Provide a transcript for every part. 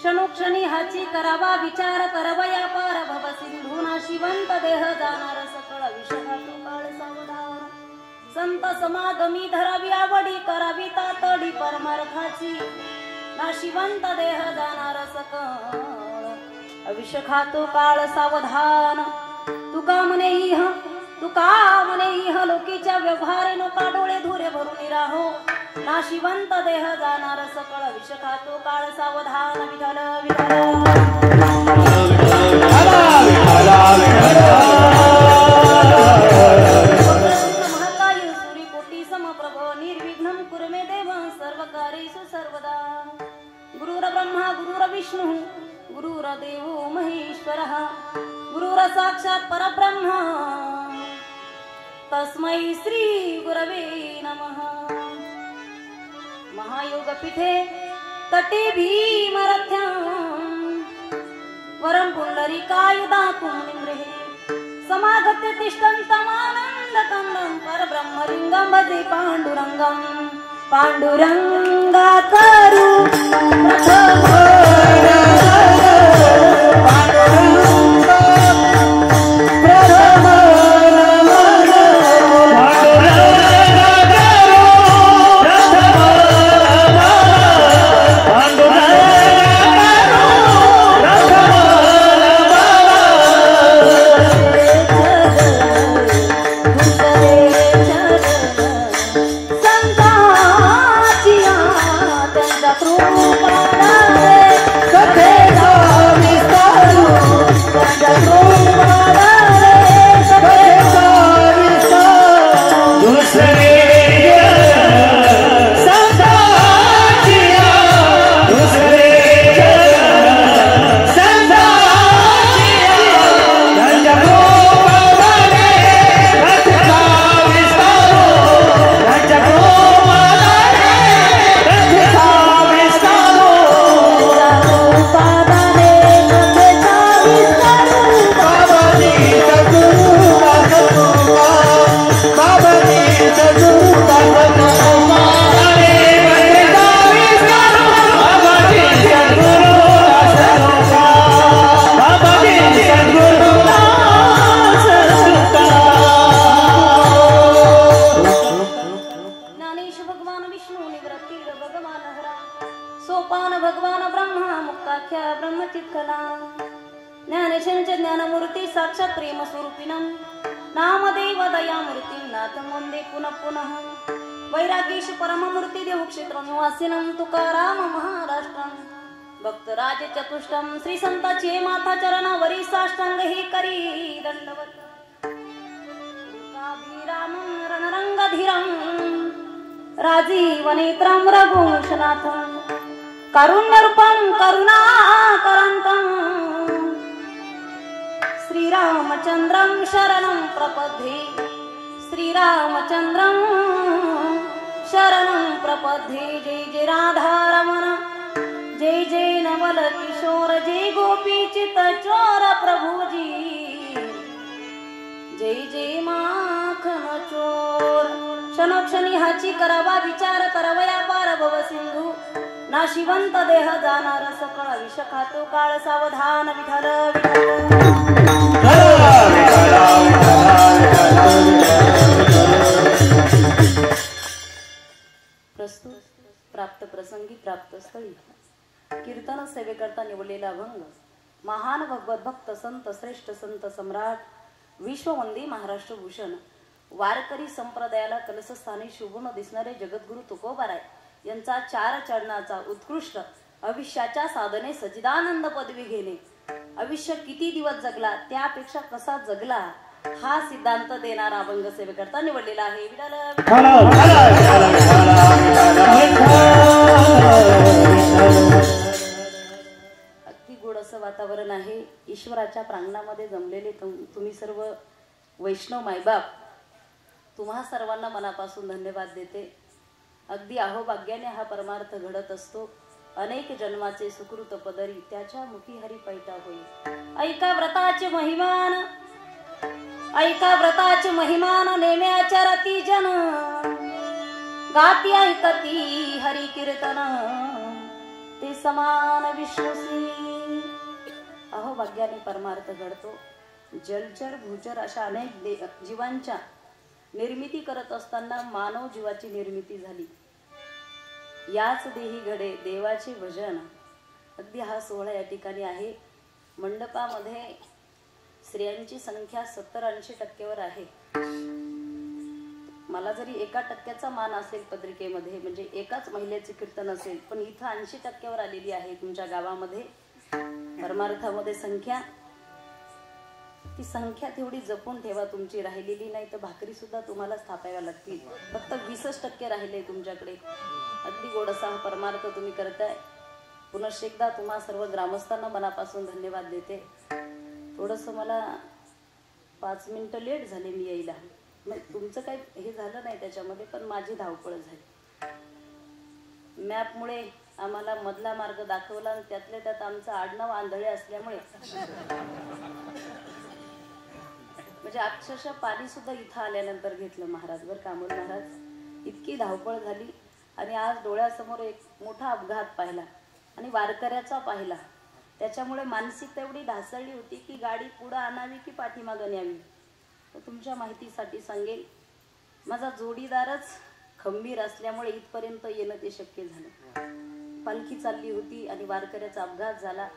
क्षणोक्षणी हाची करावा विचार करवया पार भव सिंधुना शिवंत देह जाणार सकळ विषहातो काळ सावधान संत समागमी धरावी आवडी करावी तातडी परमार्थाची ना शिवंत देह जाणार सकळ विषखातो काळ सावधान तुका म्हणे इह लोकीच्या व्यवहारे नोका डोळे धुरे भरून राहो ना शिवंत देह जाणार सकळ विषखातो काळ सावधान विठ्ठल महाकाय सूर्य कोटी समप्रभ निर्विघ्नं कुरु मे देव सर्व कार्येषु सर्वदा गुरुर ब्रह्मा गुरुर विष्णु गुरुर्देवो महेश्वरः गुरुर साक्षात् परब्रह्म तस्मै श्री गुरवे नमः महायोग पीठे तटे भीमरथ्यां वरं पुंडरीकायुधा कुंडिन्द्रे समागत्य तिष्ठन्तमानन्दकन्दं परब्रह्मलिङ्गं भजे पाण्डुरङ्गं पाण्डुरङ्गाकरु संताचिया त्यांच्या कृपाने विठलं नामदेव दयामूर्ती नाथ वंदे पुनः पुनः वैरागीश परममूर्ती देव क्षेत्र निवासिनं तुकाराम महाराष्ट्रं भक्तराज चतुष्टम श्री संताचे माथा चरणावरी साष्टांग हे करी दंडवत काभिरामं रणरंगधीरं राजीवनेत्रं रघुवंशनाथं कारुण्यरूपं करुणाकरन्तं श्रीरामचन्द्रं शरणं प्रपद्ये श्रीरामचन्द्रं शरणं प्रपद्ये जय जय राधारमण जय जय नवल किशोर जय गोपी चित चोर प्रभुजी जय जय माखन चोर क्षणोक्षणी हाची करावा विचार करवया पार भव सिंधू नाशिवंत देह जाणार सकळ विष खातो काळ सावधान विठ्ठल प्रस्तुत प्राप्त प्रसंगी प्राप्त स्थळी कीर्तन सेवेकरता निवडलेला अभंग महान भगवत भक्त संत श्रेष्ठ संत सम्राट विश्ववंदी महाराष्ट्र भूषण वारकरी संप्रदायाला कलशस्थानी शुभून दिसणारे जगद्गुरु तुकोबाराय यांचा चार चरणाचा उत्कृष्ट आयुष्याच्या साधने सच्चिदानंद पदवी घेणे आयुष्य किती दिवस जगला त्यापेक्षा कसा जगला हा सिद्धांत देणारा अभंग सेवेकरता निवडलेला आहे अगदी गोड असं वातावरण आहे ईश्वराच्या प्रांगणामध्ये जमलेले तुम्ही सर्व वैष्णव मायबाप तुम्हा सर्वांना मनापासून धन्यवाद देते अगदी अहोभाग्याने हा परमार्थ घडत असतो अनेक जन्माचे सुकृत पदरी त्याच्या मुखी हरी पैठा होईल ऐका व्रताचे महिमान नेम्याच्या रती जन गाती ऐकती हरी कीर्तन ते समान विश्वसी अहोभाग्याने परमार्थ घडतो जलचर भूचर अशा अनेक जीवांच्या निर्मिती करत असताना मानव जीवाची निर्मिती झाली याच देही घडे देवाचे भजन अगदी हा सोहळा या ठिकाणी आहे मंडपामध्ये स्त्रियांची संख्या 70-80% आहे मला जरी 1% मान असेल पत्रिकेमध्ये म्हणजे एकाच महिलेचे कीर्तन असेल पण इथं 80% आलेली आहे तुमच्या गावामध्ये परमार्थामध्ये संख्या ती संख्या तेवढी जपून ठेवा तुमची राहिलेली नाही तर भाकरी सुद्धा तुम्हाला स्थापाव्या लागतील फक्त 20% राहिले तुमच्याकडे अगदी गोड असा हा परमार्थ तुम्ही करताय पुनश्च एकदा तुम्हा सर्व ग्रामस्थांना मनापासून धन्यवाद देते थोडंसं मला 5 मिनिटं लेट झाले मी यायला मग तुमचं काही हे झालं नाही त्याच्यामध्ये पण माझी धावपळ झाली मॅपमुळे आम्हाला मधला मार्ग दाखवला आणि त्यातल्या त्यात आमचं आडनाव आंधळे असल्यामुळे म्हणजे अक्षरशः पाणी सुद्धा इथं आल्यानंतर घेतलं महाराजवर कामोल महाराज इतकी धावपळ झाली आणि आज डोळ्यासमोर एक मोठा अपघात पाहिला आणि वारकऱ्याचा पाहिला त्याच्यामुळे मानसिकता एवढी ढासळली होती की गाडी पुढे आणावी की पाठीमागे न्यावी तर तुमच्या माहितीसाठी सांगेल माझा जोडीदारच खंबीर असल्यामुळे इथपर्यंत येणं ते शक्य झालं पालखी चालली होती आणि वारकऱ्याचा अपघात झाला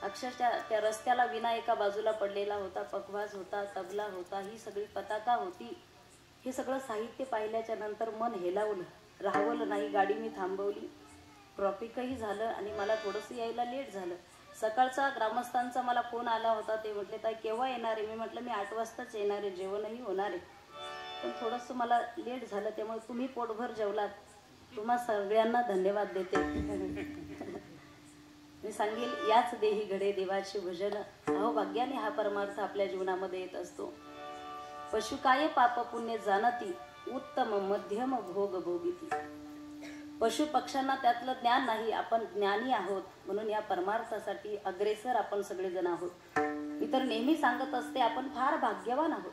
अक्षरशः त्या रस्त्याला विना एका बाजूला पडलेला होता पखवाज होता तबला होता ही सगळी पताका होती हे सगळं साहित्य पाहिल्याच्या नंतर मन हेलावलं राहवलं नाही गाडी मी थांबवली ट्रॉफिकही झालं आणि मला थोडंसं यायला लेट झालं सकाळचा ग्रामस्थांचा मला फोन आला होता ते म्हटले ताई केव्हा येणार आहे मी म्हटलं मी 8 वाजताच येणार आहे जेवणही होणार आहे पण थोडंसं मला लेट झालं त्यामुळे तुम्ही पोटभर जेवलात तुम्हा सगळ्यांना धन्यवाद देते मी सांगेल याच देही घडे देवाचे भजन अहोभाग्याने हा परमार्थ आपल्या जीवनामध्ये येत असतो पशु काय पाप पुण्य जाणती उत्तम मध्यम भोग भोगिती पशु पक्ष्यांना त्यातलं ज्ञान नाही आपण ज्ञानी आहोत म्हणून या परमार्थासाठी अग्रेसर आपण सगळेजण आहोत मी तर नेहमी सांगत असते आपण फार भाग्यवान आहोत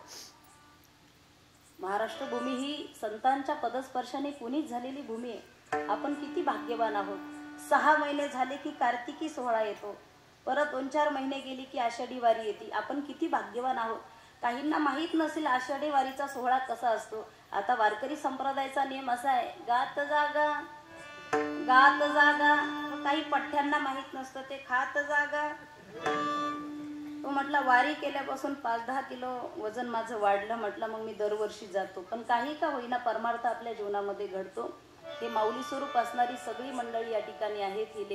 महाराष्ट्र भूमी ही संतांच्या पदस्पर्शाने पुनीत झालेली भूमी आहे आपण किती भाग्यवान आहोत 6 महिने झाले की कार्तिकी सोहळा येतो परत 2-4 महिने गेली की आषाढी वारी येते आपण किती भाग्यवान आहोत काहींना माहित नसेल आषाढी वारीचा सोहळा कसा असतो आता वारकरी संप्रदायाचा नियम असा आहे गात जागा काही पठ्ठ्यांना माहित नसतं ते खात जागा तो म्हटला वारी केल्यापासून 5-10 किलो वजन माझं वाढलं. म्हटलं मग मी दरवर्षी जातो. पण काही का होईना परमार्थ आपल्या जीवनामध्ये घडतो. हे माऊली स्वरूप असणारी सगळी मंडळी या ठिकाणी आहेत. ही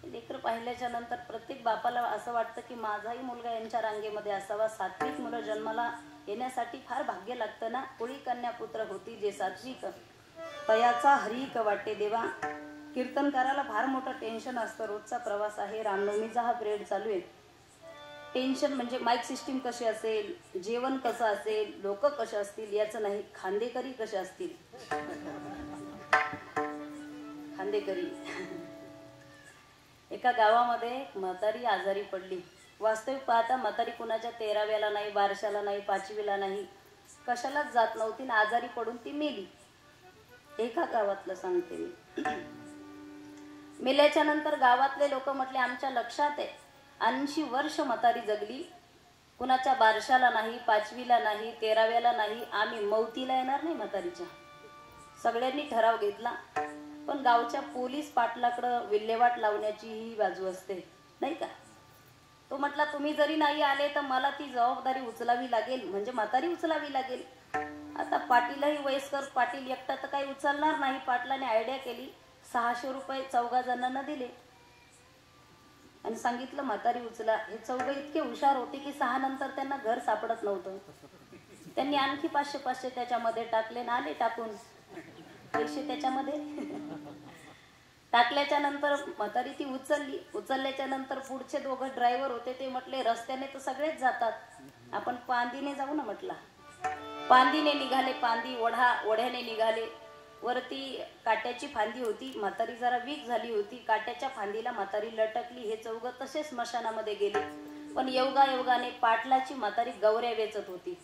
लेकरं पाहिल्याच्या नंतर प्रत्येक बापाला असं वाटतं की माझाही मुलगा यांच्या रांगेमध्ये असावा. सात्विक मुलं जन्माला येण्यासाठी फार भाग्य लागतं ना. कुळी कन्या पुत्र होती जे सात्विक, तयाचा हरिक वाटे देवा. कीर्तनकाराला फार मोठं टेन्शन असतं. रोजचा प्रवास आहे, रामनवमीचा हा पिरियड चालू आहे. टेन्शन म्हणजे माईक सिस्टीम कशी असेल, जेवण कसं असेल, लोक कसे असतील याचं नाही, खांदेकरी कसे असतील. खांदेकरी एका गावामध्ये म्हातारी आजारी पडली. वास्तविक पाहता म्हातारी कुणाच्या 13व्याला नाही, 12शाला नाही, 5वीला नाही, कशालाच जात नव्हती ना. आजारी पडून ती मेली. एका गावातलं सांगते मी. मेल्याच्या नंतर गावातले लोक म्हटले आमच्या लक्षात आहे 80 वर्ष म्हातारी जगली, कुणाच्या 12शाला नाही, 5वीला नाही, 13व्याला नाही, आम्ही मौतीला येणार नाही म्हातारीच्या. सगळ्यांनी ठराव घेतला. पण गावच्या पोलीस पाटलाकडं विल्हेवाट लावण्याची ही बाजू असते नाही का. तो म्हटला तुम्ही जरी नाही आले तर मला ती जबाबदारी उचलावी लागेल, म्हणजे म्हातारी उचलावी लागेल. आता पाटीलही वयस्कर, पाटील एकटा तर काही उचलणार नाही. पाटलाने आयडिया केली, 600 रुपये 4 जणांना दिले आणि सांगितलं म्हातारी उचला. हे 4 इतके हुशार होते की 6 नंतर त्यांना घर सापडत नव्हतं. त्यांनी आणखी 500 त्याच्यामध्ये टाकले ना आले टाकून पैसे त्याच्यामध्ये. टाकल्याच्या नंतर म्हातारी ती उचलली. उचलल्याच्या नंतर पुढचे 2 ड्रायव्हर होते. ते म्हटले रस्त्याने तर सगळेच जातात, आपण पांदीने जाऊ ना. म्हटला पांदीने निघाले. पांदी ओढ्याने निघाले. वरती काट्याची फांदी होती. म्हातारी जरा वीक झाली होती. काट्याच्या फांदीला म्हातारी लटकली. हे 4 तसेच स्मशानामध्ये गेले. पण योगायोगाने पाटलाची म्हातारी गवऱ्या वेचत होती.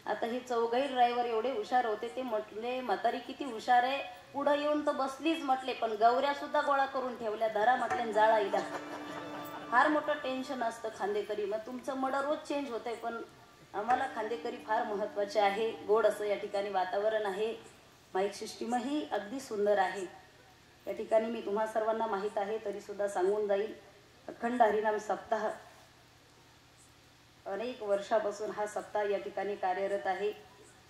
आता हे 4 ड्रायव्हर एवढे हुशार होते. ते म्हटले म्हातारी किती हुशार आहे, पुढे येऊन तर बसलीच म्हटले, पण गवऱ्या सुद्धा गोळा करून ठेवल्या. धरा म्हटले जाळा इला. फार मोठं टेन्शन असतं खांदेकरी. मग तुमचं मड रोज चेंज होतंय, पण आम्हाला खांदेकरी फार महत्वाचे आहे. गोड असं या ठिकाणी वातावरण आहे. माईक सिस्टीमही अगदी सुंदर आहे. या ठिकाणी मी तुम्हा सर्वांना माहीत आहे तरी सुद्धा सांगून जाईल. अखंड हरिनाम सप्ताह अनेक वर्षापासून हा सप्ताह या ठिकाणी कार्यरत आहे.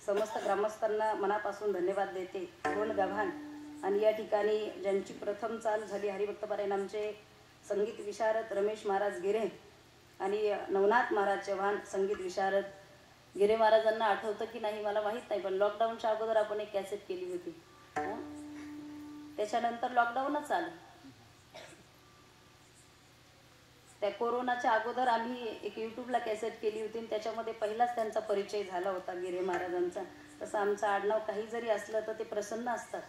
समस्त ग्रामस्थांना मनापासून धन्यवाद देते. गोंड गाभान आणि या ठिकाणी ज्यांची प्रथम चाल झाली हरिभक्त पारायणामचे संगीत विशारद रमेश महाराज गिरे आणि नवनाथ महाराज चव्हाण संगीत विशारद. गिरे महाराजांना आठवतं की नाही मला माहीत नाही, पण लॉकडाऊनच्या अगोदर आपण एक कॅसेट केली होती. त्याच्यानंतर लॉकडाऊनच आलं. त्या कोरोनाच्या अगोदर आम्ही एक यूट्यूबला कॅसेट केली होती. त्याच्यामध्ये पहिलाच त्यांचा परिचय झाला होता गिरे महाराजांचा. तसं आमचं आडनाव काही जरी असलं तर ते प्रसन्न असतात.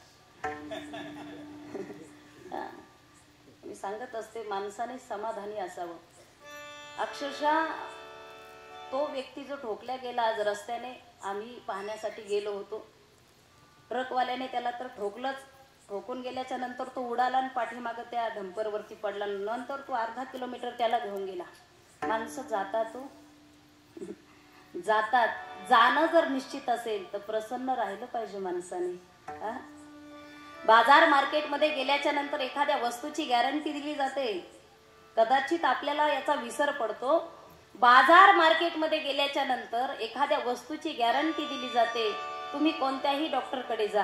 मी सांगत असते माणसाने समाधानी असावं. अक्षरशः तो व्यक्ती जो ठोकल्या गेला आज रस्त्याने, आम्ही पाहण्यासाठी गेलो होतो. ट्रकवाल्याने त्याला तर ठोकलंच. ठोकून गेल्याच्या नंतर तो उडाला आणि पाठीमागं त्या डंपरवरती पडला. नंतर तो अर्धा किलोमीटर त्याला घेऊन गेला. माणसं जातात. जाणं जर निश्चित असेल तर प्रसन्न राहिलं पाहिजे माणसाने. बाजार मार्केटमध्ये गेल्याच्या नंतर एखाद्या वस्तूची गॅरंटी दिली जाते. कदाचित आपल्याला याचा विसर पडतो. बाजार मार्केटमध्ये गेल्याच्या नंतर एखाद्या वस्तूची गॅरंटी दिली जाते. तुम्ही कोणत्याही डॉक्टरकडे जा,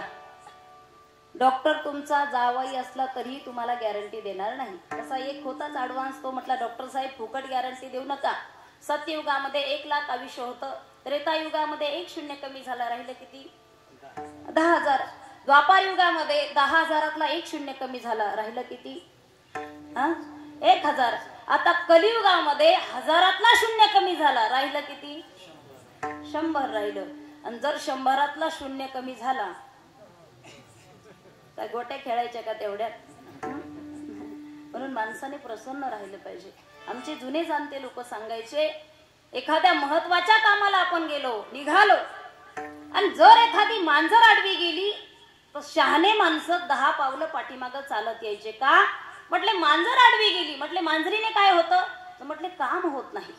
डॉक्टर तुमचा जावाई असला तरी तुम्हाला गॅरंटी देणार नाही. तसा एक होताच ऍडव्हान्स. तो म्हटला डॉक्टर साहेब फुकट गॅरंटी देऊ नका. सत्ययुगामध्ये 1 लाख आयुष्य होतं. त्रेतायुगामध्ये 1 शून्य कमी झाला, राहिलं किती 10,000. द्वापार युगामध्ये 10,000तला 1 शून्य कमी झाला, राहिलं किती 1,000. आता कलियुगामध्ये 1000तला 0 कमी झाला, राहिलं किती 100 राहिलं. आणि जर 100तला 0 कमी झाला काय गोट्या खेळायच्या का तेवढ्यात. म्हणून माणसाने प्रसन्न राहिलं पाहिजे. आमचे जुने जाणते लोक सांगायचे एखाद्या महत्वाच्या कामाला आपण गेलो, निघालो आणि जर एखादी मांजर आडवी गेली तर शहाणे माणसं 10 पावलं पाठीमागं चालत यायचे. का म्हटले मांजर आडवी गेली. म्हटले मांजरीने काय होतं तर म्हटले काम होत नाही.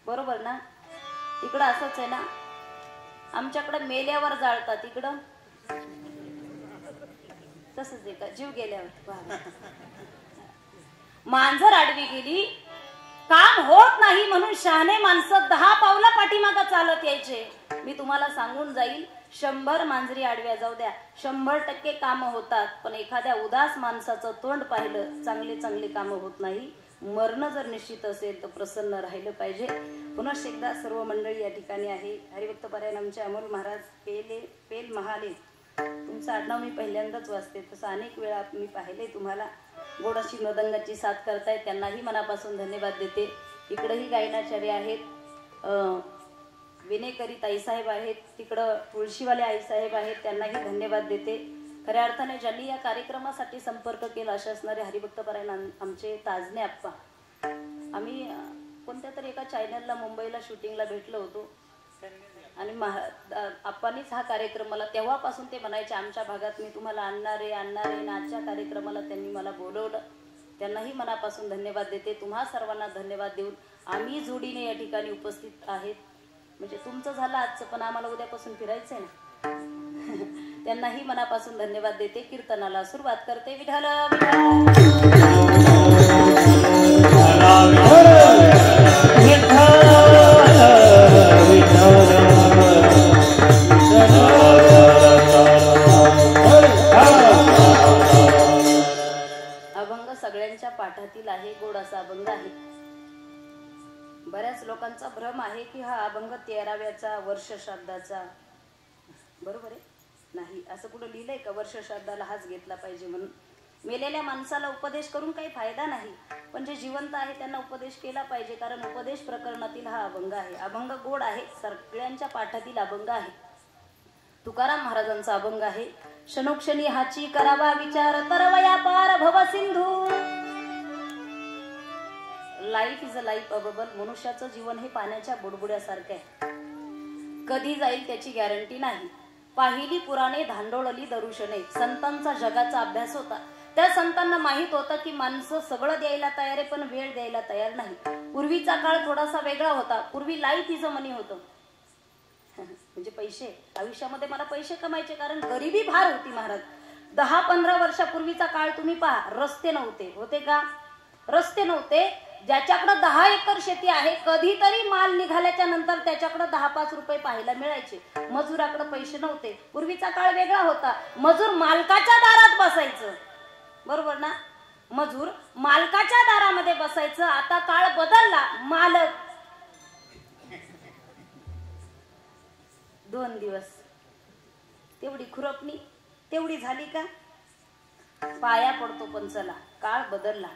बरोबर ना. इकडं असंच आहे ना. आमच्याकडे मेल्यावर जाळतात, इकडं तसंच आहे का जीव गेल्यावर. मांजर आडवी गेली काम होत नाही म्हणून शहाणे माणसं 10 पावलं पाठीमागं चालत यायचे. मी तुम्हाला सांगून जाईल, 100 मांजरी आडव्या जाऊ द्या, 100% काम होतात. पण एखाद्या उदास माणसाचं तोंड पाहिलं, चांगले चांगले काम होत नाही. मरण जर निश्चित असेल तर प्रसन्न राहिलं पाहिजे. पुन्हा एकदा सर्व मंडळी या ठिकाणी आहे. हरिभक्त पारायण आमचे अमोल महाराज पेल महाले, तुमचं आडनाव मी पहिल्यांदाच वाचते, तसं अनेक वेळा मी पाहिले तुम्हाला. गोड अशी मृदंगाची साथ करतायत, त्यांनाही मनापासून धन्यवाद देते. इकडेही गायनाचार्य आहेत, विनेकरी ताईसाहेब आहेत, तिकडं तुळशीवाले आईसाहेब आहेत, त्यांनाही धन्यवाद देते. खऱ्या अर्थाने ज्यांनी या कार्यक्रमासाठी संपर्क केला असे असणारे हरिभक्त पारायण आमचे ताजने आप्पा. आम्ही कोणत्या तरी एका चॅनलला मुंबईला शूटिंगला भेटलो होतो आणि आप्पांनीच हा कार्यक्रम मला, तेव्हापासून ते म्हणायचे आमच्या भागात मी तुम्हाला आणणार आहे. आजच्या कार्यक्रमाला त्यांनी मला बोलवलं, त्यांनाही मनापासून धन्यवाद देते. तुम्हा सर्वांना धन्यवाद देऊन आम्ही जोडीने या ठिकाणी उपस्थित आहेत. म्हणजे तुमचं झालं आजचं, पण आम्हाला उद्यापासून फिरायचंय ना. त्यांनाही मनापासून धन्यवाद देते. कीर्तनाला सुरुवात करते. विठ्ठल अभंग सगळ्यांच्या पाठातील आहे. गोड असा अभंग आहे. बऱ्याच लोकांचा भ्रम आहे की हा अभंग 13व्याचा वर्ष श्राद्धाचा. बरोबर आहे? नाही, असं कुठं लिहिलंय का वर्ष श्राद्धाला हाच घेतला पाहिजे म्हणून? मेलेल्या माणसाला उपदेश करून काही फायदा नाही, पण जे जिवंत आहे त्यांना उपदेश केला पाहिजे, कारण उपदेश प्रकरणातील हा अभंग आहे. अभंग गोड आहे, सगळ्यांच्या पाठातील अभंग आहे. तुकाराम महाराजांचा अभंग आहे. क्षणोक्षणी हाची करावा विचार, तरवया पार भव Sindhu. Life is a life a bubble. मनुष्याचं जीवन हे पाण्याच्या बुडबुड्यासारखं आहे, कधी जाईल त्याची गॅरंटी नाही. पाहिली पुराणे धांडोळली दरुशने. संतांचा जगाचा अभ्यास होता. त्या संतांना माहित होतं की माणसं सगळं द्यायला तयार आहे, पण वेळ द्यायला तयार नाही. पूर्वीचा काळ थोडासा वेगळा होता. पूर्वी लाईफ इज अ मनी होतं. म्हणजे पैसे, आयुष्यामध्ये मला पैसे कमायचे, कारण गरिबी फार होती महाराज. 10-15 वर्षापूर्वीचा काळ तुम्ही पहा, रस्ते नव्हते. होते का? रस्ते नव्हते. ज्याच्याकडे 10 एकर शेती आहे, कधीतरी माल निघाल्याच्या नंतर त्याच्याकडे 10-5 रुपये पाहायला मिळायचे. मजुराकडे पैसे नव्हते. पूर्वीचा काळ वेगळा होता. मजूर मालकाच्या दारात बसायचं. बरोबर ना? मजूर मालकाच्या दारामध्ये बसायचं. आता काळ बदलला. मालक 2 दिवस तेवढी खुरपणी तेवढी झाली का? पाया पडतो. पण चला, काळ बदलला.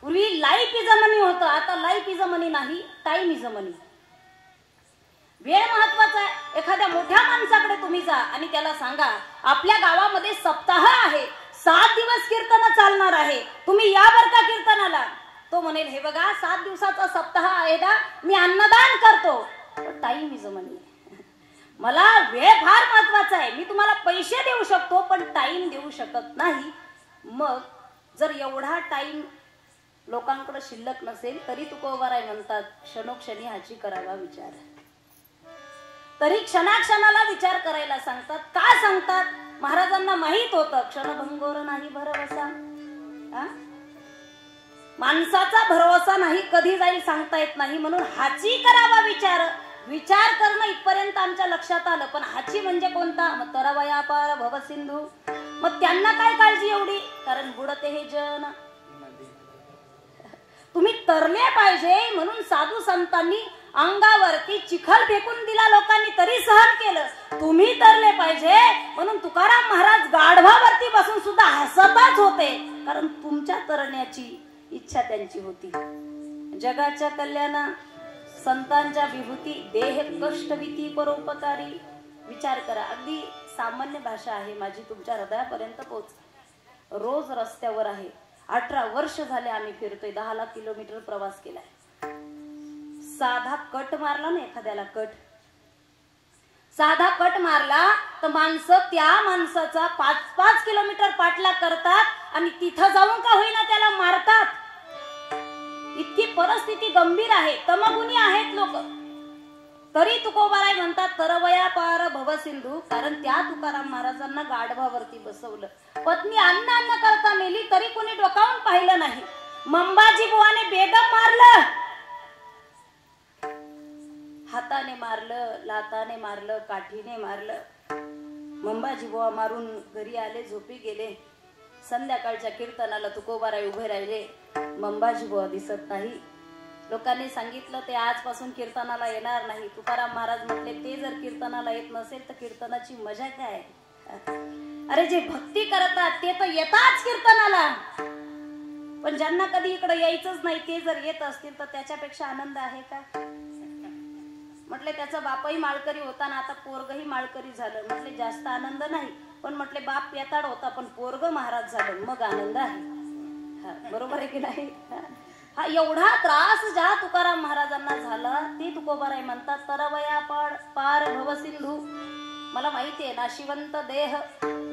पूर्वी लाईफ इज अ मनी होतं, आता लाईफ इज अ मनी नाही, टाइम इज अ मनी. वेळ महत्वाचा आहे. एखाद्या मोठ्या माणसाकडे तुम्ही जा आणि त्याला सांगा आपल्या गावामध्ये सप्ताह आहे, 7 दिवस कीर्तन चालणार आहे, तुम्ही या बर का कीर्तनाला. तो म्हणेल हे बघा 7 दिवसाचा सप्ताह आहे ना, मी अन्नदान करतो. Time is a money. मला वेळ फार महत्वाचा आहे. मी तुम्हाला पैसे देऊ शकतो, पण टाइम देऊ शकत नाही. मग जर एवढा टाइम लोकांकडे शिल्लक नसेल तरी तुकोबाराय म्हणतात क्षणोक्षणी हाची करावा विचार. तरी क्षणाक्षणाला विचार करायला सांगतात. का सांगतात? महाराजांना माहित होतं क्षणभंगोर नाही भरवसा. माणसाचा भरवसा नाही, कधी जाईल सांगता येत नाही, म्हणून हाची करावा विचार. विचार करणं इथपर्यंत आमच्या लक्षात आलं, पण हाची म्हणजे कोणता? मग तरवया पार भव सिंधू. मग त्यांना काय काळजी एवढी? कारण बुडते हे जन. तुम्ही तरले पाहिजे म्हणून साधू संतांनी अंगावरती चिखल फेकून दिला लोकांनी, तरी सहन केलं. तुम्ही तरले पाहिजे म्हणून तुकाराम महाराज गाढवावरती बसून सुद्धा हसतच होते, कारण तुमच्या तरण्याची इच्छा त्यांची होती. जगाच्या कल्याणा संतांच्या विभूती, देह कष्ट भीती परोपकारी. विचार करा, अगदी सामान्य भाषा आहे माझी, तुमच्या हृदयापर्यंत पोहोच. रोज रस्त्यावर आहे. 18 वर्ष झाले आम्ही फिरतोय. 10 लाख किलोमीटर प्रवास केलाय. साधा कट मारला ना एखाद्याला, साधा कट मारला तर माणसं त्या माणसाचा 5-5 किलोमीटर पाठलाग करतात आणि तिथं जाऊन का होईना त्याला मारतात. इतकी परिस्थिती गंभीर आहे. तमगुणी आहेत लोक. तरी तुकोबाराय म्हणतात तरवया पार भव सिंधू, कारण त्या तुकाराम महाराजांना गाढवावरती बसवलं. पत्नी अन्न करता मेली तरी कोणी डोकावून पाहिलं नाही. मंबाजी बुवाने बेदम मारलं हाताने मारलं, लाताने मारलं, काठीने मारलं. मंबाजी बुवा मारून घरी आले, झोपी गेले. संध्याकाळच्या कीर्तनाला तुकोबाराय उभे राहिले. मंबाजी बुवा दिसत नाही. लोकांनी सांगितलं ते आजपासून कीर्तनाला येणार नाही. तुकाराम महाराज म्हटले ते जर कीर्तनाला येत नसेल तर कीर्तनाची मजा काय? अरे जे भक्ती करतात ते तर येतात कीर्तनाला, पण ज्यांना कधी इकडे यायचंच नाही ते जर येत असतील तर त्याच्यापेक्षा आनंद आहे का? म्हटले त्याचा बापही माळकरी होता ना, आता पोरगही माळकरी झालं. म्हटले जास्त आनंद नाही, पण म्हटले बाप पेताड होता पण पोरग महाराज झालं, मग आनंद आहे. बरोबर आहे की नाही? हा एवढा त्रास ज्या तुकाराम महाराजांना झाला ते तुकोबाराय म्हणतात तरवया पार भव सिंधू. मला माहिती आहे नाशिवंत देह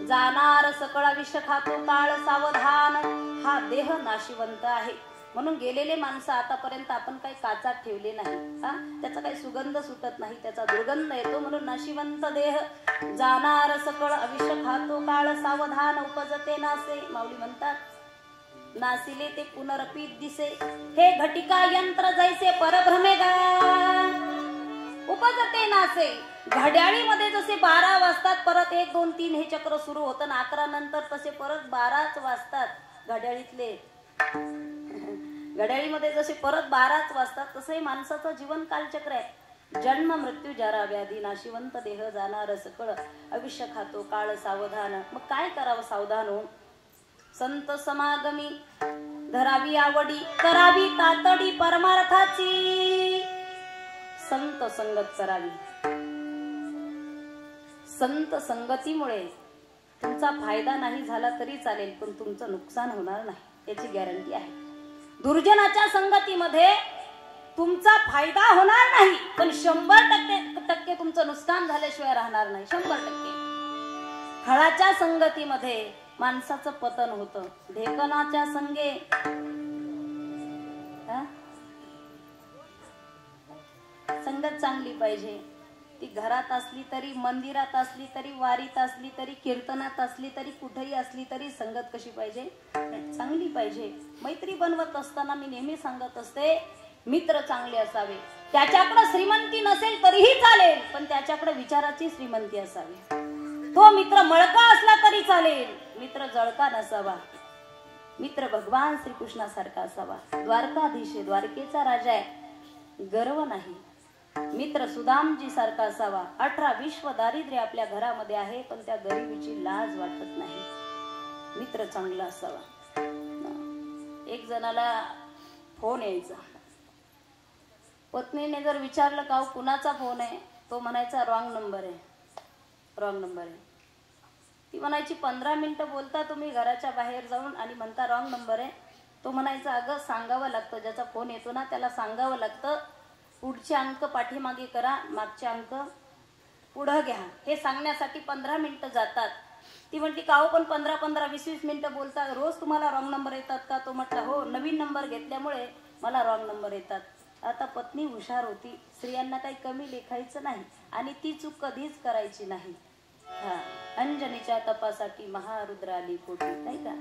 जाणार सकळ विष खातो काळ सावधान. हा देह नाशिवंत आहे म्हणून गेलेले माणसं आतापर्यंत आपण काही काचात ठेवले नाही. त्याचा काही सुगंध सुटत नाही, त्याचा दुर्गंध येतो. म्हणून नाशिवंत देह जाणार सकळ अविष खातो काळ सावधान उपजते नासे. माऊली म्हणतात नासिले ते पुनरपीत दिसे हे घटिका यंत्र जैसे परभ्रमे गा उपजते नासे. घड्याळीमध्ये जसे 12 वाजतात परत 1 2 3 हे चक्र सुरू होतं ना 11 नंतर तसे परत 12च वाजतात घड्याळीतले. घड्याळीमध्ये जसे परत 12च वाजतात तसे माणसाचं जीवन कालचक्र आहे. जन्म मृत्यू जरा व्याधी नाशिवंत देह जाणार सकळ अविष्य खातो काळ सावधान. मग काय करावं सावधान हो? संत समागमी धरावी आवडी करावी तातडी परमार्थाची. संत संगत करावी. संत संगतीमुळे तुमचा फायदा नाही झाला तरी चालेल पण तुमचं नुकसान होणार नाही याची गॅरंटी आहे. दुर्जनाच्या संगतीमध्ये तुमचा फायदा होणार नाही पण 100% तुमचं नुकसान झाल्याशिवाय राहणार नाही. 100%. फळाच्या संगतीमध्ये माणसाचं पतन होतं. ढेकणाच्या संगे संगत चांगली पाहिजे. ती घरात असली तरी, मंदिरात असली तरी, वारीत असली तरी, कीर्तनात असली तरी, कुठेही असली तरी संगत कशी पाहिजे? चांगली पाहिजे. मैत्री बनवत असताना मी नेहमी सांगत असते मित्र चांगले असावे. त्याच्याकडे श्रीमंती नसेल तरीही चालेल पण त्याच्याकडे विचाराची श्रीमंती असावी. तो मित्र मळका असला तरी चालेल, मित्र जळका नसावा. मित्र भगवान श्रीकृष्णासारखा असावा. द्वारकाधीश द्वारकेचा राजा आहे, गर्व नाही. मित्र सुदामजी सारखा असावा. 18 विश्व दारिद्र्य आपल्या घरामध्ये आहे पण त्या गरिबीची लाज वाटत नाही. मित्र चांगला असावा. एक जणाला फोन यायचा. पत्नीने जर विचारलं का कुणाचा फोन आहे, तो म्हणायचा रॉंग नंबर आहे, रॉंग नंबर आहे. ती म्हणायची 15 मिनिटं बोलता तुम्ही घराच्या बाहेर जाऊन आणि म्हणता रॉंग नंबर आहे. तो म्हणायचा अगं सांगावं लागतं, ज्याचा फोन येतो ना त्याला सांगावं लागतं पुढचे अंक पाठीमागे करा, मागचे अंक पुढं घ्या. हे सांगण्यासाठी 15 मिनिटं जातात. ती म्हणती का हो पण 15-15 20-20 मिनिटं बोलता, रोज तुम्हाला रॉंग नंबर येतात का? तो म्हटला हो, नवीन नंबर घेतल्यामुळे मला रॉंग नंबर येतात. आता पत्नी हुशार होती, स्त्रियांना काही कमी लेखायचं नाही आणि ती चूक कधीच करायची नाही. अंजनीच्या तपासाठी महारुद्र आली पोटी, नाही का?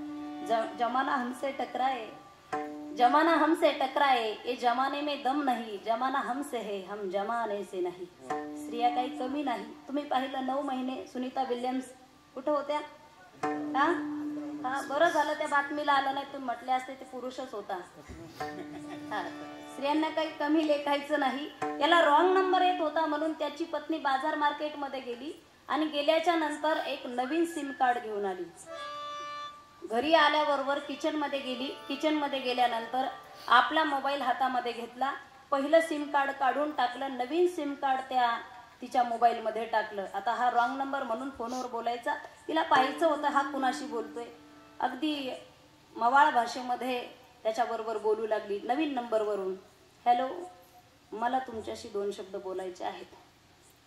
जमाना हमसे टकराए, जमाना हमसे टकराए, ये जमाने में दम नहीं, जमाना हमसे है, हम जमाने से नहीं. स्त्रिया काही कमी नाही. तुम्ही पाहिलं 9 महिने सुनीता विल्यम्स कुठं होत्या? बरं झालं त्या बातमीला आलं नाही, तुम्ही म्हटले असते ते पुरुषच होता. स्त्रियांना काही कमी लेखायचं नाही. याला रॉंग नंबर येत होता म्हणून त्याची पत्नी बाजार मार्केट मध्ये गेली आणि गेल्याच्या नंतर एक नवीन सिम कार्ड घेऊन आली. घरी आल्याबरोबर किचन मध्ये गेली. किचन मध्ये गेल्यानंतर आपला मोबाईल हातामध्ये घेतला, पहिलं सिम कार्ड काढून टाकलं, नवीन सिम कार्ड त्या तिच्या मोबाईल मध्ये टाकलं. आता हा रॉंग नंबर म्हणून फोनवर बोलायचा, तिला पाहायचं होतं हा कुणाशी बोलतोय. अगदी मवाळ भाषेमध्ये त्याच्याबरोबर बोलू लागली नवीन नंबरवरून. हॅलो, मला तुमच्याशी 2 शब्द बोलायचे आहेत.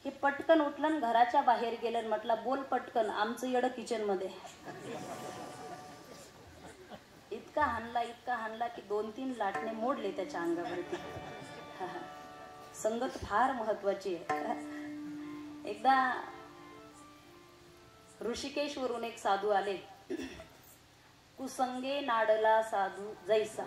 हे पटकन उठलं, घराच्या बाहेर गेलं, म्हटलं बोल पटकन, आमचं येडं किचन मध्ये. इतका हाणला की 2-3 लाटणे मोडले त्याच्या अंगावरती. संगत फार महत्वाची आहे. एकदा ऋषिकेशवरून एक साधू आले. कुसंगे नाडला साधू जैसा.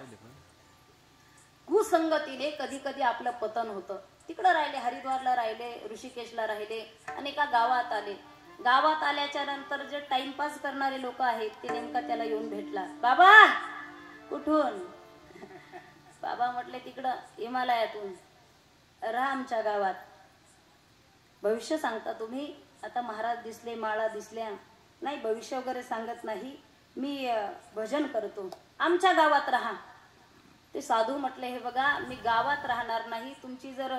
कुसंगतीने कधी कधी आपलं पतन होतं. तिकडं राहिले, हरिद्वारला राहिले, ऋषिकेशला राहिले आणि एका गावात आले. गावात आल्याच्या नंतर जे टाइमपास करणारे लोक आहेत ते नेमका त्याला येऊन भेटला. बाबा कुठून? बाबा म्हटले तिकडं हिमालयातून. राहा आमच्या गावात. भविष्य सांगता तुम्ही? आता महाराज दिसले, माळा दिसल्या. नाही, भविष्य वगैरे सांगत नाही, मी भजन करतो. आमच्या गावात राहा. ते साधू म्हटले हे बघा, मी गावात राहणार नाही. तुमची जर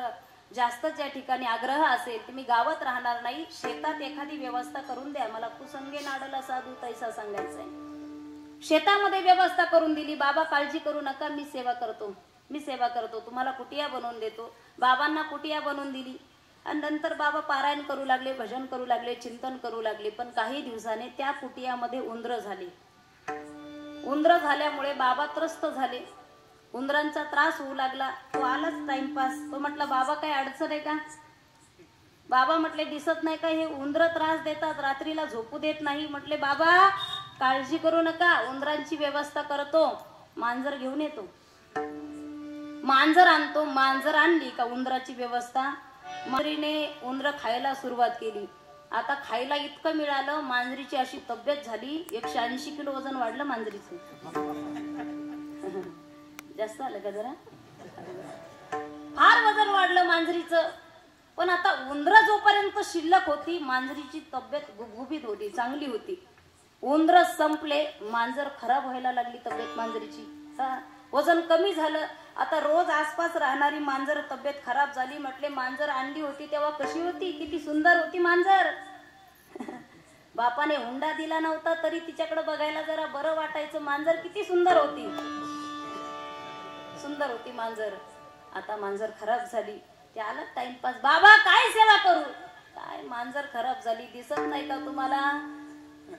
जास्तच या ठिकाणी आग्रह असेल तर मी गावात राहणार नाही, शेतात एखादी व्यवस्था करून द्या. मला कुसंगे नाडला साधू तैसा सांगायचंय. शेतामध्ये व्यवस्था करून दिली. बाबा काळजी करू नका, मी सेवा करतो, मी सेवा करतो, तुम्हाला कुटिया बनवून देतो. बाबांना कुटिया बनवून दिली आणि नंतर बाबा पारायण करू लागले, भजन करू लागले, चिंतन करू लागले. पण काही दिवसाने त्या कुटियामध्ये उंदर झाले. उंदर झाल्यामुळे बाबा त्रस्त झाले. उंदरांचा त्रास होऊ लागला. तो आलाच टाइमपास. तो म्हटला बाबा काय अडचण आहे का? बाबा म्हटले दिसत नाही का हे उंदर त्रास देतात, रात्रीला झोपू देत नाही. म्हटले बाबा काळजी करू नका, उंदरांची व्यवस्था करतो, मांजर घेऊन येतो. मांजर आणतो. मांजर आणली का उंदराची व्यवस्था. मांजरीने उंदर खायला सुरुवात केली. आता खायला इतकं मिळालं, मांजरीची अशी तब्येत झाली, 180 किलो वजन वाढलं मांजरीचं. जास्त आलं का जरा? फार वजन वाढलं मांजरीचं. पण आता उंदर जोपर्यंत शिल्लक होती, मांजरीची तब्येत गुबगुबीत होती, चांगली होती. उंदर संपले, मांजर खराब व्हायला लागली तब्येत मांजरीची. वजन कमी झालं. आता रोज आसपास राहणारी मांजर तब्येत खराब झाली. म्हटले मांजर आणली होती तेव्हा कशी होती, किती सुंदर होती मांजर. बापाने हुंडा दिला नव्हता तरी तिच्याकडे बघायला जरा बरं वाटायचं. मांजर किती सुंदर होती, सुंदर होती मांजर. आता मांजर खराब झाली. ते आला टाइमपास. बाबा काय सेवा करू? काय मांजर खराब झाली, दिसत नाही का तुम्हाला?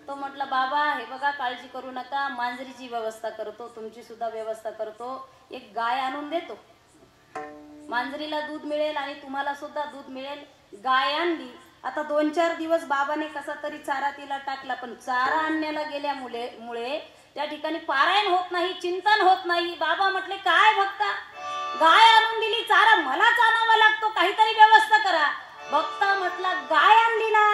तो म्हटला बाबा हे बघा काळजी करू नका, मांजरीची व्यवस्था करतो, तुमची सुद्धा व्यवस्था करतो. एक गाय आणून देतो, मांजरीला दूध मिळेल आणि तुम्हाला सुद्धा दूध मिळेल. गाय आणली. आता 2-4 दिवस बाबाने कसा तरी चारा तिला टाकला. पण चारा आणण्याला गेल्यामुळे त्या ठिकाणी पारायण होत नाही, चिंतन होत नाही. बाबा म्हटले काय भक्ता, गाय आणून दिली, चारा मलाच आणावा लागतो, काहीतरी व्यवस्था करा. भक्ता म्हटला गाय आणली ना.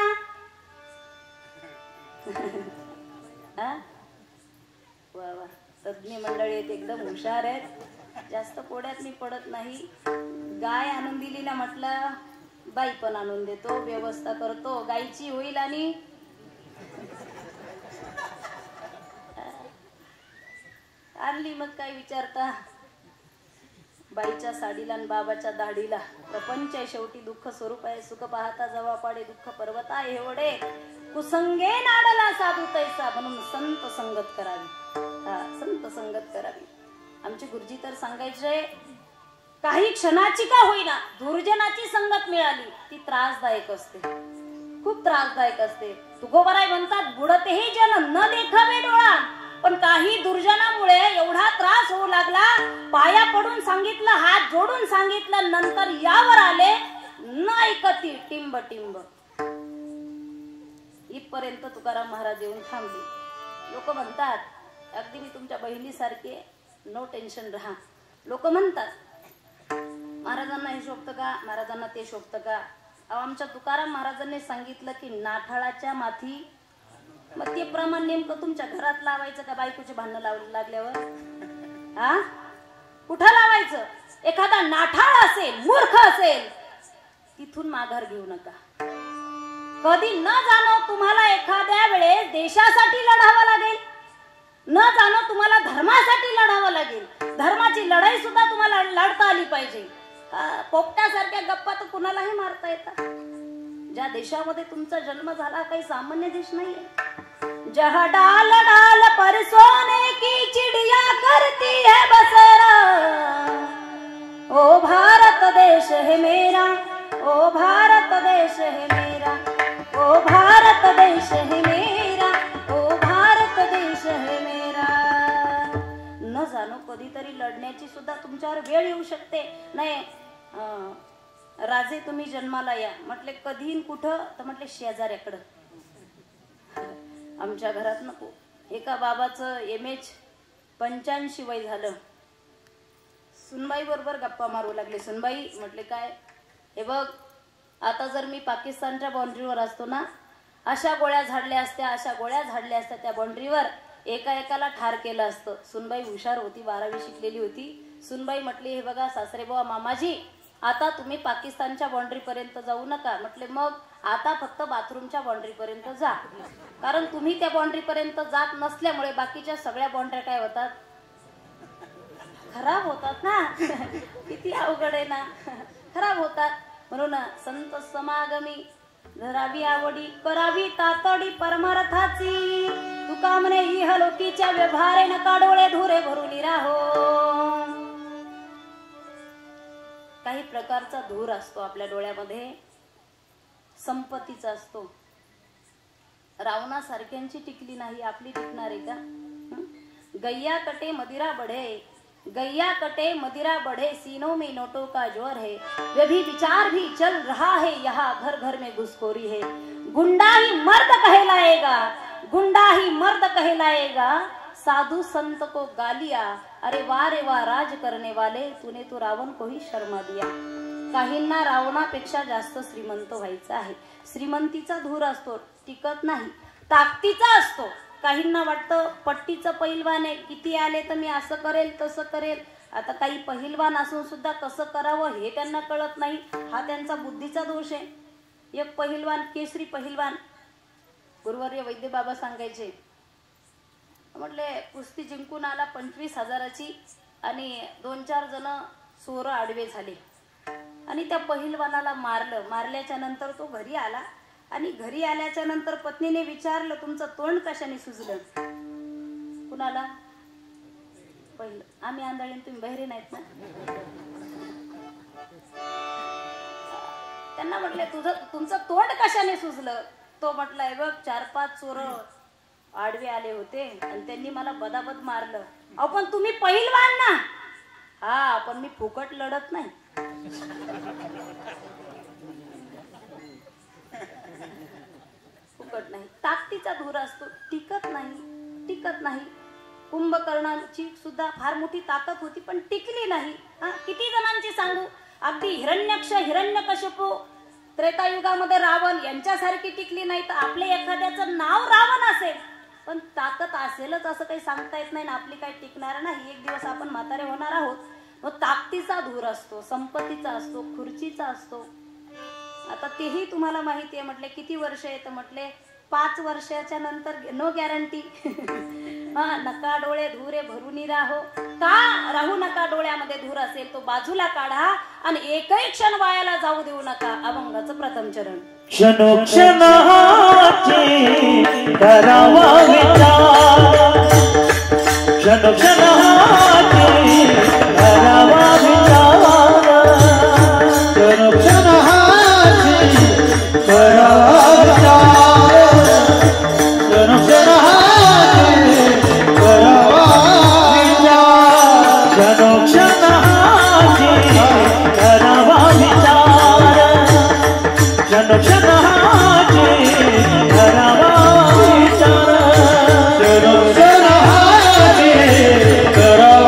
वा वा, तज्ञ मंडळी आहेत, एकदम हुशार आहेत. जास्त कोड्यात मी पडत नाही. गाय आणून दिली ना म्हटलं, बाई पण आणून देतो, व्यवस्था करतो, गायची होईल. आणि आणली. मग काय विचारता, बाईच्या साडीला आणि बाबाच्या दाढीला. प्रपंच आहे शेवटी, दुःख स्वरूप आहे. सुख पाहता जवा पाडे, दुःख पर्वत आहे एवढे. कुसंगे नाडला साधू तैसा, म्हणून संत संगत करावी. हा, संत संगत करावी. आमचे गुरुजी तर सांगायचे, काही क्षणाची का होईना दुर्जनाची संगत मिळाली ती त्रासदायक असते, खूप त्रासदायक असते. तुकोबाराय म्हणतात, बुडतेही जन न देखावे डोळा. पण काही दुर्जनामुळे एवढा त्रास होऊ लागला, पाया पडून सांगितलं, हात जोडून सांगितलं, नंतर यावर आले, न ऐकती टिंब टिंब. इथपर्यंत तुकाराम महाराज येऊन थांबले. लोक म्हणतात, अगदी मी तुमच्या बहिणीसारखे, नो टेन्शन राहा. लोक म्हणतात महाराजांना हे शोभतं का, महाराजांना ते शोभतं का. आमच्या तुकाराम महाराजांनी सांगितलं की नाठाळाच्या माथी. मग ते प्रमाण नेमकं तुमच्या घरात लावायचं का बायकोचे भांडण लागल्यावर? हा, कुठं लावायचं? एखादा नाठाळ असेल, मूर्ख असेल, तिथून माघार घेऊ नका. कधी न जाणो तुम्हाला एखाद्या वेळेस देशासाठी लढावं लागेल, न जाणो तुम्हाला धर्मासाठी लढावं लागेल. धर्माची लढाई सुद्धा तुम्हाला लढता आली पाहिजे. पोपट्यासारख्या गप्पा तर कुणालाही मारता येतात. ज्या देशामध्ये तुमचा जन्म झाला काही सामान्य देश नाहीये. जहाँ डाल डाल पर सोने की चिड़िया करती है बसेरा, ओ भारत देश है मेरा, ओ भारत देश है मेरा, ओ भारत देश है मेरा, ओ भारत देश है मेरा. न जाणो कधीतरी लढण्याची सुद्धा तुमच्यावर वेळ येऊ शकते. नाही राजे तुम्ही जन्माला या. म्हटले कधी कुठं? तर म्हटले शेजाऱ्याकडं. आमच्या घरात नको. एका बाबाचं MH 85 वय झालं. सुनबाई बरोबर गप्पा मारू लागले. सुनबाई म्हटले काय? हे बघ, आता जर मी पाकिस्तानच्या बाउंड्रीवर असतो ना, अशा गोळ्या झाडल्या असत्या त्या बाउंड्रीवर, एकाला ठार केलं असतं. सुनबाई हुशार होती, 12वी शिकलेली होती. सुनबाई म्हटली, हे बघा सासरे बुवा मामाजी, आता तुम्ही पाकिस्तानच्या बाउंड्री पर्यंत जाऊ नका. म्हटले मग आता फक्त बाथरूमच्या बाउंड्री पर्यंत जा, कारण तुम्ही त्या बाउंड्री पर्यंत जात नसल्यामुळे बाकीच्या सगळ्या बाउंड्र्या काय होतात, खराब होतात ना. किती अवघड आहे ना, खराब होतात. म्हणून संत समागमी धरावी आवडी, करावी तातडी परमार्थाची. तुका म्हणे इहलोकीच्या व्यवहारे नका डोळे धुरे भरून राहो. काही प्रकारचा धूर असतो आपल्या डोळ्यामध्ये, संपत्तीचा असतो. रावणासारख्यांची टिकली नाही, आपली टिकणार आहे का? गैया कटे मदिरा बढ़े, सीनों में नोटों का जोर है. वे भी विचार भी चल रहा है, यहाँ घर घर में घुसखोरी है. गुंडा ही मर्द कहलाएगा, साधु संत को गालिया. अरे वाह राज करने वाले, तूने तो रावण को ही शर्मा दिया. काहींना रावणापेक्षा जास्त श्रीमंत व्हायचं आहे. श्रीमंतीचा धूर असतो, टिकत नाही. ताकदीचा असतो. काहींना वाटतं पट्टीचं पहिलवान आहे, किती आले तर मी असं करेल तसं करेल. आता काही पहिलवान असून सुद्धा कसं करावं हे त्यांना कळत नाही. हा त्यांचा बुद्धीचा दोष आहे. एक पहिलवान, केसरी पहिलवान, गुरुवर्य वैद्य बाबा सांगायचे, म्हटले कुस्ती जिंकून आला 25,000ची आणि 2-4 जण चोर आडवे झाले आणि त्या पहिलवानाला मारल्याच्या नंतर तो घरी आला आणि घरी आल्याच्या नंतर पत्नीने विचारलं, तुमचं तोंड कशाने सुजलं? कुणाला? पहिलं. आम्ही आंधळे, तुम्ही बहिरे नाहीत ना. त्यांना म्हटले तुमचं तोंड कशाने सुजलं? तो म्हटलाय बघ, 4-5 चोर आडवे आले होते आणि त्यांनी मला बदाबद मारलं. अहो पण तुम्ही पहिलवान ना. हा, पण मी फुकट लढत नाही. फुकट नाही. ताकदीचा धूर असतो, टिकत नाही. कुंभकर्णाची सुद्धा फार मोठी ताकद होती पण टिकली नाही. किती जणांची सांगू, अगदी हिरण्यकश्यपू, त्रेतायुगामध्ये रावण यांच्यासारखी टिकली नाही. तर आपले एखाद्याचं नाव रावण असेल पण ताकद असेलच असं काही सांगता येत नाही ना. आपली काही टिकणार नाही. एक दिवस आपण म्हातारे होणार आहोत. मग ताकदीचा धूर असतो, संपत्तीचा असतो, खुर्चीचा असतो. आता तेही तुम्हाला माहिती आहे. म्हटले किती वर्ष आहे? तर म्हटले 5 वर्षाच्या नंतर नो गॅरंटी. नका डोळे धुरे भरून राहो. का राहू नका? डोळ्यामध्ये धूर असेल तो बाजूला काढा आणि एकही क्षण वायाला जाऊ देऊ नका. अभंगाचं प्रथम चरण. क्षणोक्षणाची करावा विचार, क्षणोक्षणाची करावा विचार, क्षणोक्षणाची करावा विचार, क्षणोक्षणाची करावा विचार, क्षणोक्षणाची करावा विचार, क्षणोक्षणाची करावा विचार, क्षणोक्षणाची करावा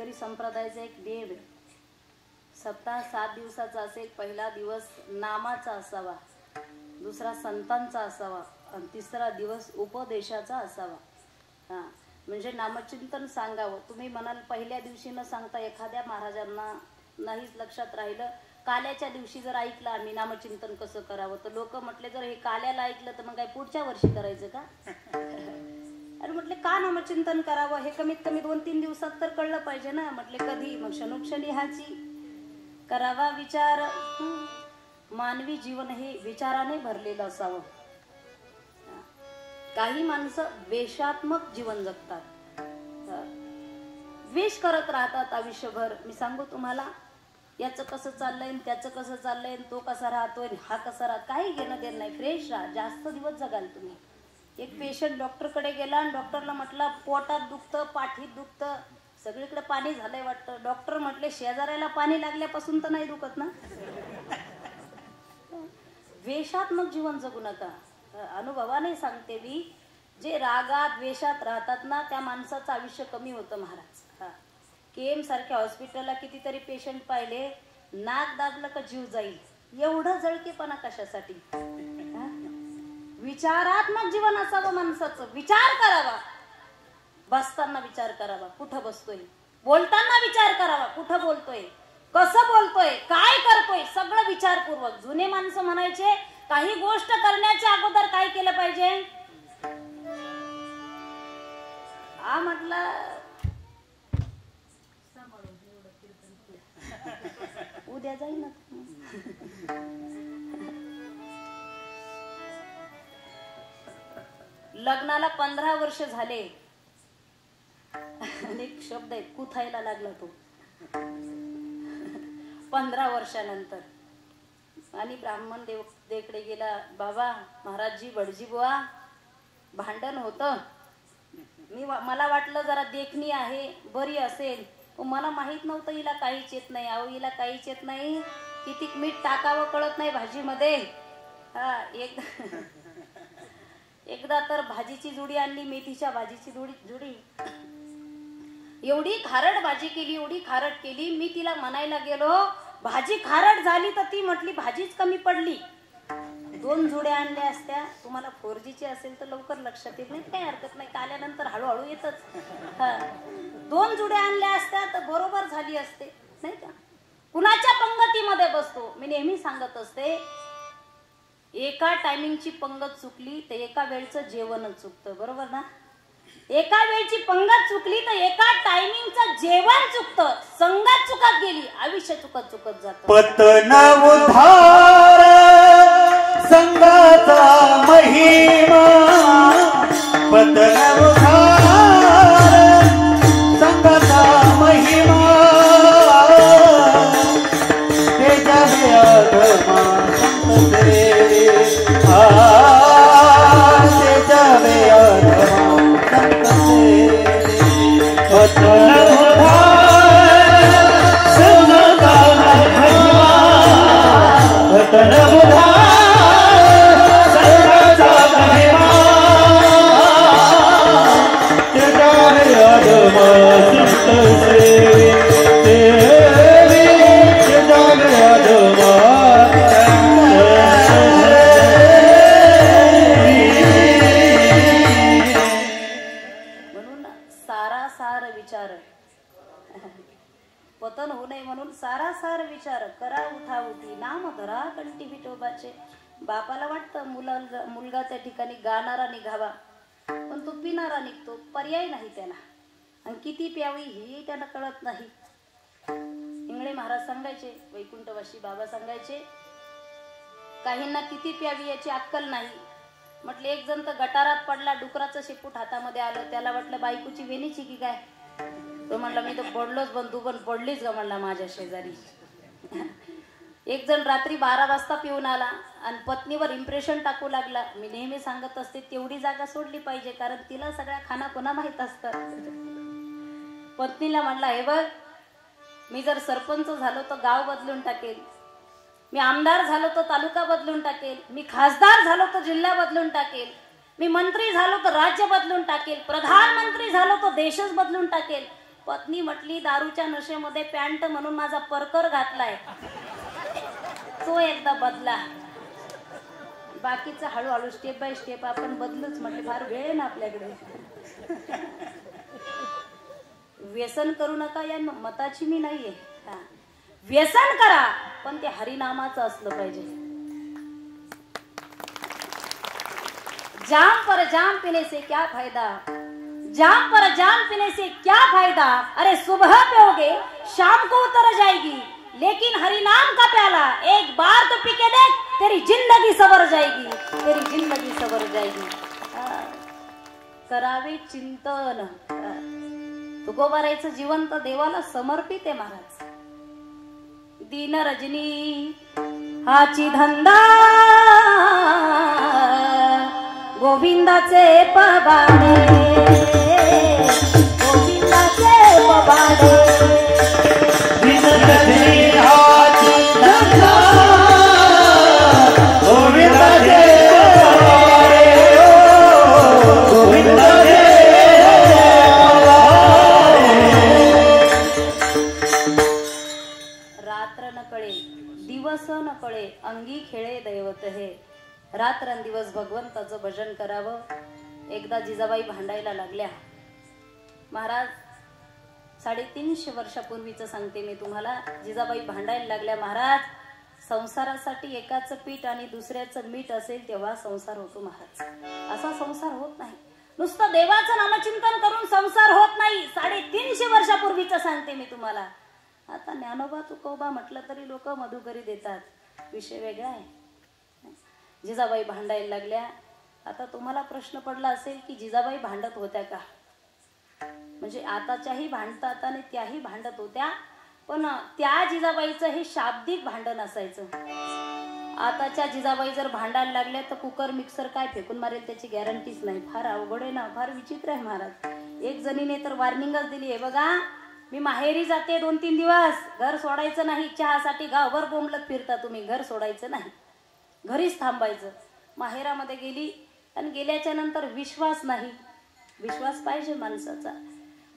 वारकरी संप्रदायाचा एक नियम आहे. सप्ताह 7 दिवसाचा असेल. पहिला दिवस नामाचा असावा, दुसरा संतांचा असावा आणि तिसरा दिवस उपदेशाचा असावा. हां, म्हणजे नामचिंतन सांगावं. तुम्ही म्हणाल पहिल्या दिवशी न सांगता एखाद्या महाराजांना नाहीच लक्षात राहिलं, काल्याच्या दिवशी जर ऐकलं आम्ही नामचिंतन कसं करावं, तर लोक म्हटले जर हे काल्याला ऐकलं तर मग काय पुढच्या वर्षी करायचं का? अरे म्हटले का नामचिंतन करावं हे कमीत कमी 2-3 दिवसात तर कळलं पाहिजे ना. म्हटले कधी? मग क्षणोक्षणी हाची करावा विचार. मानवी जीवन हे विचाराने भरलेलं असावं. काही माणसं द्वेषात्मक जीवन जगतात, द्वेष करत राहतात आयुष्यभर. मी सांगू तुम्हाला, याचं कसं चाललंय, त्याचं कसं चाललंय, तो कसा राहतोय, हा कसा राहत, काही घेणं देणं नाही. फ्रेश राहा, जास्त दिवस जगाल तुम्ही. एक पेशंट डॉक्टरकडे गेला आणि डॉक्टरला म्हटलं पोटात दुखतं, पाठीत दुखतं, सगळीकडे पाणी झालंय वाटतं. डॉक्टर म्हटले शेजाऱ्याला पाणी लागल्यापासून तर नाही दुखत ना. द्वेषात्मक जीवन जगू नका. अनुभवाने सांगते मी, जे रागात द्वेषात राहतात ना त्या माणसाचं आयुष्य कमी होतं महाराज. केम सारख्या हॉस्पिटलला कितीतरी पेशंट पाहिले, नाक दाबलं का जीव जाईल, एवढं जळकेपणा कशासाठी? विचारात्मक जीवन असावं माणसाचं. विचार करावा, बसताना विचार करावा कुठं बसतोय, बोलताना विचार करावा कुठं बोलतोय, कसं बोलतोय, काय करतोय, सगळं विचारपूर्वक. जुने माणसं म्हणायचे काही गोष्ट करण्याच्या अगोदर काय केलं पाहिजे? म्हटलं उद्या जाईल ना. लग्नाला 15 वर्ष झाले. अनेक शब्द आहेत, कुथायला लागला तो 15 वर्षानंतर. आणि ब्राह्मण देवकडे गेला. बाबा महाराजजी, भटजी बुवा, भांडण होतं. मला वाटलं जरा देखणी आहे, बरी असेल. मला माहित नव्हतं हिला काहीच येत नाही. अहो हिला काहीच येत नाही, किती मीठ टाकावं कळत नाही भाजीमध्ये. एकदा तर भाजीची जुडी आणली, मेथीच्या भाजीची जुडी. एवढी खारट भाजी केली, एवढी खारट केली. मी तिला म्हणायला गेलो भाजी खारट झाली, तर ती म्हटली भाजीच कमी पडली. 2 जुड्या आणल्या असत्या. तुम्हाला 4Gची असेल तर लवकर लक्षात येत नाही, काही हरकत नाही, आल्यानंतर हळूहळू येतच. 2 जुड्या आणल्या असत्या तर बरोबर झाली असते, नाही का? कुणाच्या पंगतीमध्ये बसतो. मी नेहमी सांगत असते, एका टायमिंगची पंगत चुकली तर एका वेळचं जेवणच चुकतं, बरोबर ना? एका वेळची पंगत चुकली तर एका टायमिंगचं जेवण चुकतं. संगत चुकत गेली, आयुष्य चुकत जातं. पतन उद्धार संगाचा महिमा, पतन उद्धार संगाचा महिमा, तेजावे आत्मा संतसे, तेजावे आत्मा संतसे. पतन उद्धार संगाचा महिमा, पतन उद्धार पतन होऊ नये म्हणून सारासार विचार करा. उठा उठी नाम धरा कंठी विठोबाचे. बापाला वाटतं मुलगा त्या ठिकाणी गाणारा निघावा, पण तो पिणारा निघतो. पर्याय नाही त्याला, आणि किती प्यावी ही त्याला कळत नाही. इंगळे महाराज सांगायचे, वैकुंठवासी बाबा सांगायचे, काहींना किती प्यावी याची अक्कल नाही. म्हटले एक जण तर गटारात पडला, डुकराचं शेपूट हातामध्ये आलं. त्याला वाटलं बायकोची वेणीची की काय. तो म्हणला मी तर पडलोच, पण तू पण पडलीच का म्हणला माझ्या शेजारी. एक जण रात्री 12 वाजता पिऊन आला आणि पत्नीवर इम्प्रेशन टाकू लागला. मी नेहमी सांगत असते तेवढी जागा सोडली पाहिजे, कारण तिला सगळ्या खानापुना माहित असतात. पत्नीला म्हणला, हे बघ, मी जर सरपंच झालो तर गाव बदलून टाकेल, मी आमदार झालो तर तालुका बदलून टाकेल, मी खासदार झालो तर जिल्हा बदलून टाकेल, मी मंत्री झालो तर राज्य बदलून टाकेल, प्रधानमंत्री झालो तर देशच बदलून टाकेल, पत्नी म्हटली दारूच्या नशेमध्ये पॅन्ट म्हणून माझा परकर घातलाय, तो एकदा बदला. बाकीचं हळूहळू स्टेप बाय स्टेप आपण बदलूच. म्हटले फार वेळ आहे ना आपल्याकडे. व्यसन करू नका या मताची मी नाहीये. व्यसन करा पण ते हरिनामाचं असलं पाहिजे. जाम पर जाम पीने से क्या फायदा, जाम पर जाम पीने से क्या फायदा, अरे सुबह पियोगे शाम को उतर जाएगी, लेकिन हरिनाम का प्याला एक बार तो पी के देख, तेरी जिंदगी सवर जाएगी, तेरी जिंदगी सवर जाएगी. करावे चिंतन. तुकोबारायचं जीवन तर देवाला समर्पित आहे महाराज. दिन रजनी हाची धंदा, गोविंदाचे पबाडे, गोविंदाचे पबाडे. दिन रजनी हाची धंदा, गोविंदाचे पबाडे, गोविंदाचे दिवस न कळे अंगी खेळे दैवत हे. रात्रंदिवस भगवंताचं भजन करावं. एकदा जिजाबाई भांडायला लागल्या. महाराज 350 वर्षापूर्वीचं सांगते मी तुम्हाला. जिजाबाई भांडायला लागल्या. महाराज संसारासाठी एकाचं पीठ आणि दुसऱ्याचं मीठ असेल तेव्हा संसार होतो महाराज. असा संसार होत नाही. नुसतं देवाचं नामचिंतन करून संसार होत नाही. 350 वर्षापूर्वीचं सांगते मी तुम्हाला. आता ज्ञानोबा तुकोबा म्हटलं तरी लोक मधुकरी देतात. विषय वेगळा आहे. जिजाबाई भांडायला लागल्या. आता तुम्हाला प्रश्न पडला असेल की जिजाबाई भांडत होत्या का? म्हणजे आताच्याही भांडतात आणि त्याही भांडत होत्या, पण त्या जिजाबाईचं हे शाब्दिक भांडण असायचं. आताच्या जिजाबाई जर भांडायला लागल्या तर कुकर मिक्सर काय फेकून मारेल त्याची गॅरंटीच नाही. फार अवघड आहे ना, फार विचित्र आहे महाराज. एक जणीने तर वॉर्निंगच दिली आहे बघा, मी माहेरी जाते 2-3 दिवस, घर सोडायचं नाही. चहासाठी गावभर बोंबलत फिरता तुम्ही, घर सोडायचं नाही, घरीच थांबायचं. माहेरामध्ये गेली आणि गेल्याच्या नंतर विश्वास नाही. विश्वास पाहिजे माणसाचा.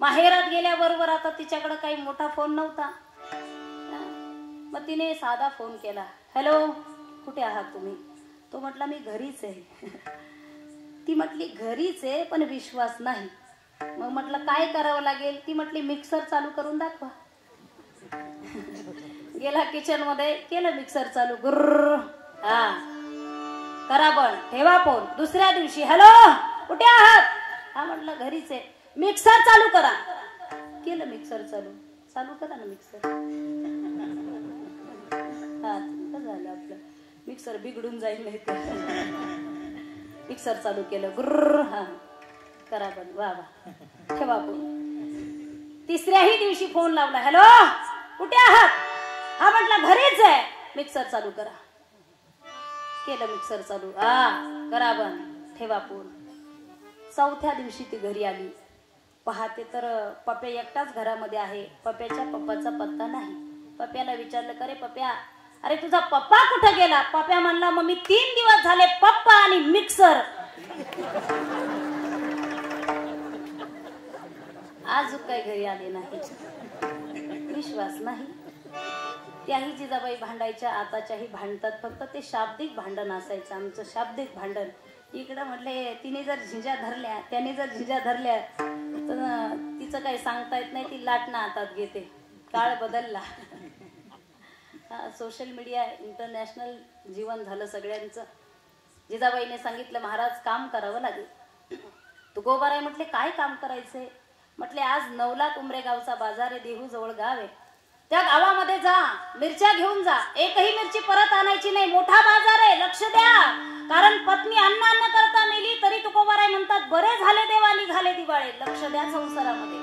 माहेरात गेल्याबरोबर आता तिच्याकडे काही मोठा फोन नव्हता. मग तिने साधा फोन केला. हॅलो, कुठे आहात तुम्ही? तो म्हटला मी घरीच आहे. ती म्हटली घरीच आहे पण विश्वास नाही. मग म्हटलं काय करावं लागेल? ती म्हटली मिक्सर चालू करून दाखवा. गेला किचन मध्ये, केलं मिक्सर चालू. गुर्र. हा करा पण ठेवा फोन. दुसऱ्या दिवशी हॅलो कुठे आहात? हा म्हटलं घरीच आहे. मिक्सर चालू करा. केलं मिक्सर चालू. चालू करा ना मिक्सर. हा झालं आपलं. मिक्सर बिघडून जाईल नाही तर. मिक्सर चालू केलं. गुर्र. हा करा पण. वा वा ठेवा फोन. तिसऱ्याही दिवशी फोन लावला. हॅलो कुठे आहात? हा म्हटलं घरीच आहे. मिक्सर चालू करा. केलं मिक्सर चालू. हा करा पण ठेवा फोन. चौथ्या दिवशी ती घरी आली. पाहते तर पप्या एकटाच घरामध्ये आहे. पप्याच्या पप्पाचा पत्ता नाही. पप्याला विचारलं का रे पप्या, अरे तुझा पप्पा कुठे गेला? पप्या म्हणला मग मी 3 दिवस झाले पप्पा आणि मिक्सर. आज काही घरी आले नाही. विश्वास नाही. त्याही जिजाबाई भांडायच्या, आताच्याही भांडतात. फक्त ते शाब्दिक भांडण असायचं. आमचं शाब्दिक भांडण. इकडं म्हटले तिने जर झिंजा धरल्या, त्याने जर झिंजा धरल्या तर तिचं काही सांगता येत नाही. ती लाटणं हातात घेते. काळ बदलला. सोशल मीडिया, इंटरनॅशनल जीवन झालं सगळ्यांचं. जिजाबाईने सांगितलं महाराज काम करावं लागेल. तुकोबाराय म्हटले काय काम करायचंय? म्हटले आज 9 उमरेगावचा बाजार आहे. देहू जवळ गाव आहे. त्या गावामध्ये जा, मिरच्या घेऊन जा. एकही मिरची परत आणायची नाही. मोठा बाजार आहे, लक्ष द्या. कारण पत्नी अन्न करता मेली तरी तुकोबाराय म्हणतात बरे झाले देवा निघाले दिवाळे. लक्ष द्या संसारामध्ये.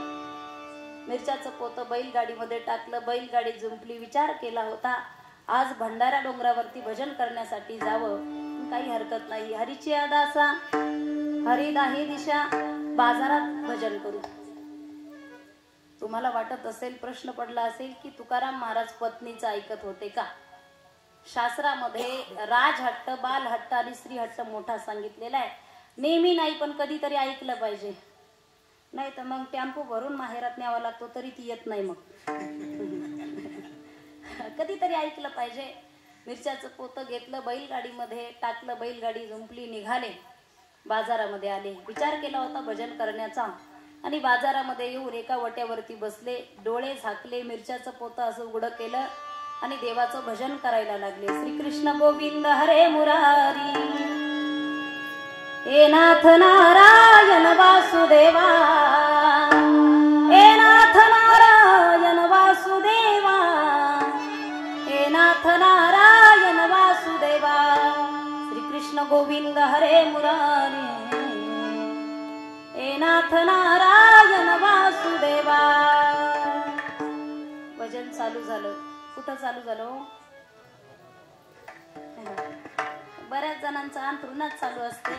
मिरच्याचं पोतं बैलगाडीमध्ये टाकलं. बैलगाडी जुंपली. विचार केला होता आज भंडारा डोंगरावरती भजन करण्यासाठी जावं, काही हरकत नाही. हरीची अदासा हरिदाही दिशा, बाजारात भजन करू. तुम्हाला वाटत असेल, प्रश्न पडला असेल की तुकाराम महाराज पत्नीचं ऐकत होते का? शास्त्रामध्ये राजहट्ट, बालहट्ट आणि स्त्रीहट्ट मोठा सांगितलेला आहे. नेहमी नाही पण कधीतरी ऐकलं पाहिजे. नाही तर मग टेम्पो भरून माहेरात न्यावा लागतो तरी ती येत नाही. मग कधीतरी ऐकलं पाहिजे. मिरच्याचं पोतं घेतलं, बैलगाडीमध्ये टाकलं, बैलगाडी जुंपली, निघाले. बाजारामध्ये आले. विचार केला होता भजन करण्याचा आणि बाजारामध्ये येऊन एका वट्यावरती बसले, डोळे झाकले, मिरच्याचं पोतं असं उघडं केलं आणि देवाचं भजन करायला लागले. श्रीकृष्ण गोविंद हरे मुरारी, हे नाथ नारायण वासुदेवा, हे नाथ नारायण वासुदेवा, हे नाथ नारायण वासुदेवा. श्रीकृष्ण गोविंद हरे मुरारी, हे नाथ नारायण वासुदेवा. भजन चालू झालं. कुठं चालू झालं? बऱ्याच जणांचा अंथरुणात चालू असते.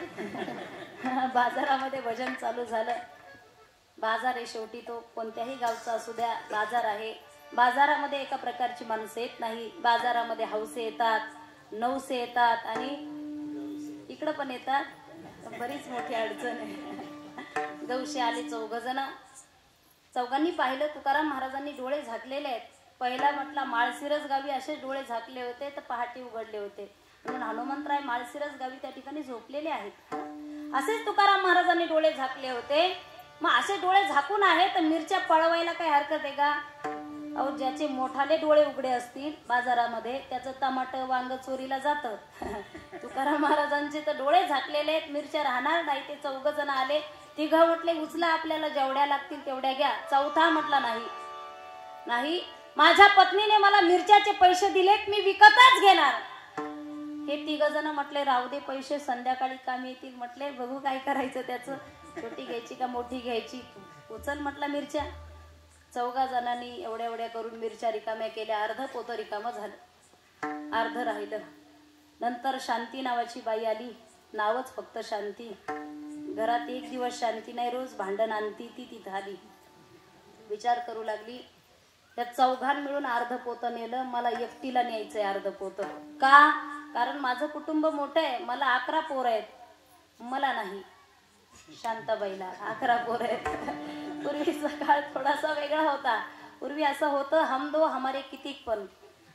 बाजारामध्ये भजन चालू झालं. बाजार आहे शेवटी, तो कोणत्याही गावचा असू द्या, बाजार आहे. बाजारामध्ये एका प्रकारची माणसं येत नाही. बाजारामध्ये हौसे येतात, नवसे येतात आणि इकडं पण येतात. बरीच मोठी अडचण आहे. गवशे आले 4 जण. चौघांनी पाहिलं तुकाराम महाराजांनी डोळे झाकलेले आहेत. पहिला म्हटला माळशिरस गावी असे डोळे झाकले होते तर पहाटे उघडले होते, म्हणून हनुमंतराय माळशिरस गावी त्या ठिकाणी झोपलेले आहेत. असेच तुकाराम महाराजांनी डोळे झाकले होते. मग असे डोळे झाकून आहे तर मिरच्या पळवायला काही हरकत आहे का? अहो, ज्याचे मोठाले डोळे उघडे असतील बाजारामध्ये त्याचं टमाट वांग चोरीला जातं. तुकाराम महाराजांचे तर डोळे झाकलेले आहेत, मिरच्या राहणार नाही. ते 4 जण आले. 3 म्हटले उचला, आपल्याला जेवढ्या लागतील तेवढ्या घ्या. 4था म्हटला नाही नाही, माझ्या पत्नीने मला मिरच्याचे पैसे दिलेत, मी विकतच घेणार. हे 3 जण म्हटले राहू दे, पैसे संध्याकाळी काम येतील. म्हटले बघू काय करायचं त्याचं, छोटी घ्यायची का मोठी घ्यायची. उचल म्हटला मिरच्या. 4 जणांनी एवढ्या एवढ्या करून मिरच्या रिकाम्या केल्या. अर्ध पोतं रिकामं झालं, अर्ध राहिलं. नंतर शांती नावाची बाई आली. नावच फक्त शांती. घरात एक दिवस शांती नाही, रोज भांडण आणती. ती तिथं आली. विचार करू लागली, त्या 4 मिळून अर्ध पोतं नेलं, मला एकटीला न्यायचंय अर्ध पोतं. का? कारण माझं कुटुंब मोठं आहे, मला 11 पोरं आहेत. मला नाही, शांताबाईला 11 पोरं आहेत. पूर्वीचा काळ थोडासा वेगळा होता. पूर्वी असं होतं हम दो हमारे कितीक, पण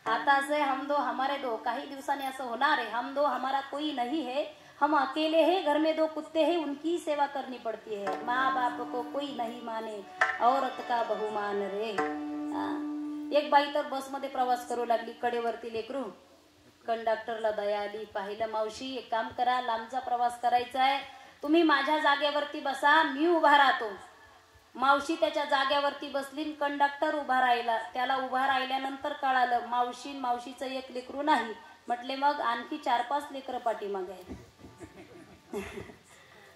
आता असं आहे हम दो हमारे दो. काही दिवसांनी असं होणार आहे हम दो हमारा कोई नहीं है, हम अकेले हैं, घर में 2 कुत्ते हैं, उनकी सेवा करनी पड़ती है. माँ बाप को कोई नहीं माने, औरत का बहुमान रे. एक बाई तर बसमध्ये प्रवास करू लागली, कडेवरती लेकरू. कंडक्टरला दया आली. पाहिलं, मावशी एक काम करा, लांबचा प्रवास करायचा आहे, तुम्ही माझ्या जागेवरती बसा, मी उभा राहतो. मावशी त्याच्या जागेवरती बसली. कंडक्टर उभा राहिला. त्याला उभा राहिल्यानंतर कळालं मावशीचं एक लेकरू नाही. म्हटले मग आणखी 4-5 लेकरं पाठीमागे आहेत.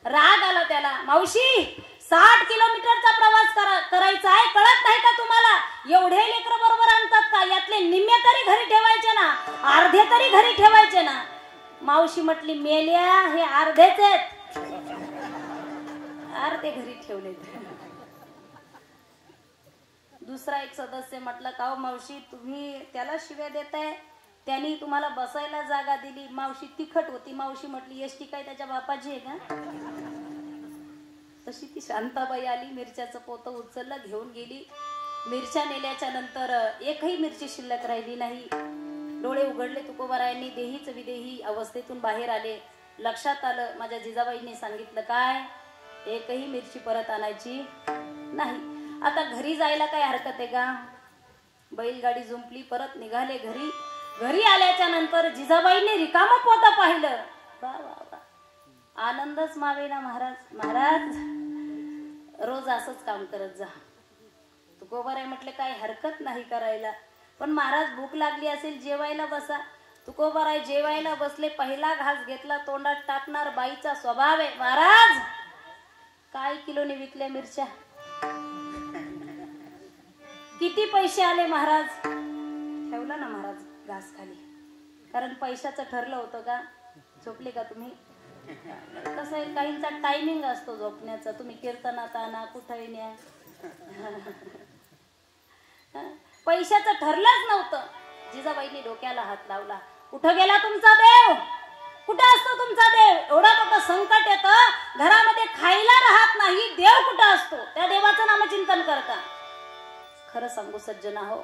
राग आला त्याला. मावशी 60 किलोमीटरचा प्रवास करायचा आहे, कळत नाही का तुम्हाला? एवढे लेकरं बरोबर आणतात का? यातले निम्मे तरी घरी ठेवायचे ना, अर्धे तरी घरी ठेवायचे ना. मावशी म्हटली मेल्या, हे अर्धेच आहेत, अर्धे घरी ठेवलेत. दुसरा एक सदस्य म्हटला का हो मावशी, तुम्ही त्याला शिव्या देताय, त्यांनी तुम्हाला बसायला जागा दिली. मावशी तिखट होती. मावशी म्हटली एसटी काय त्याच्या बापाची आहे का? तशी ती शांताबाई आली. मिरच्याचं पोतं उचललं, घेऊन गेली. मिरच्या नेल्याच्या नंतर एकही मिरची शिल्लक राहिली नाही. डोळे उघडले तुकोबारायांनी. देहीच विदेही अवस्थेतून बाहेर आले. लक्षात आलं, माझ्या जिजाबाईंनी सांगितलं काय, एकही मिरची परत आणायची नाही. आता घरी जायला काय हरकत आहे का? बैलगाडी जुंपली, परत निघाले घरी. घरी आल्याच्या नंतर जिजाबाईंनी रिकामं पोतं पाहिलं. वा वा वा, आनंदच मावेना. महाराज रोज असंच काम करत जा. तुकोबाराय म्हटले काय हरकत नाही करायला, पण महाराज भूक लागली असेल, जेवायला बसा. तुकोबाराय जेवायला बसले. पहिला घास घेतला, तोंडात टाकणार. बाईचा स्वभाव आहे, महाराज काय किलोने विकल्या मिरच्या? किती पैसे आले महाराज? ठेवला ना महाराज घास खाली, कारण पैशाचं ठरलं होतं का? झोपले का तुम्ही? कसं आहे, काहींचा टायमिंग असतो झोपण्याचा. तुम्ही कीर्तनात आणा, कुठेही न्या. पैशाचं ठरलंच नव्हतं. जिजाबाईंनी डोक्याला हात लावला. कुठं गेला तुमचा देव? कुठे असतो तुमचा देव? एवढा मोठं संकट येतं, घरामध्ये खायला राहत नाही, देव कुठं असतो? त्या देवाचं नामचिंतन करता. खरं सांगू सज्जना हो,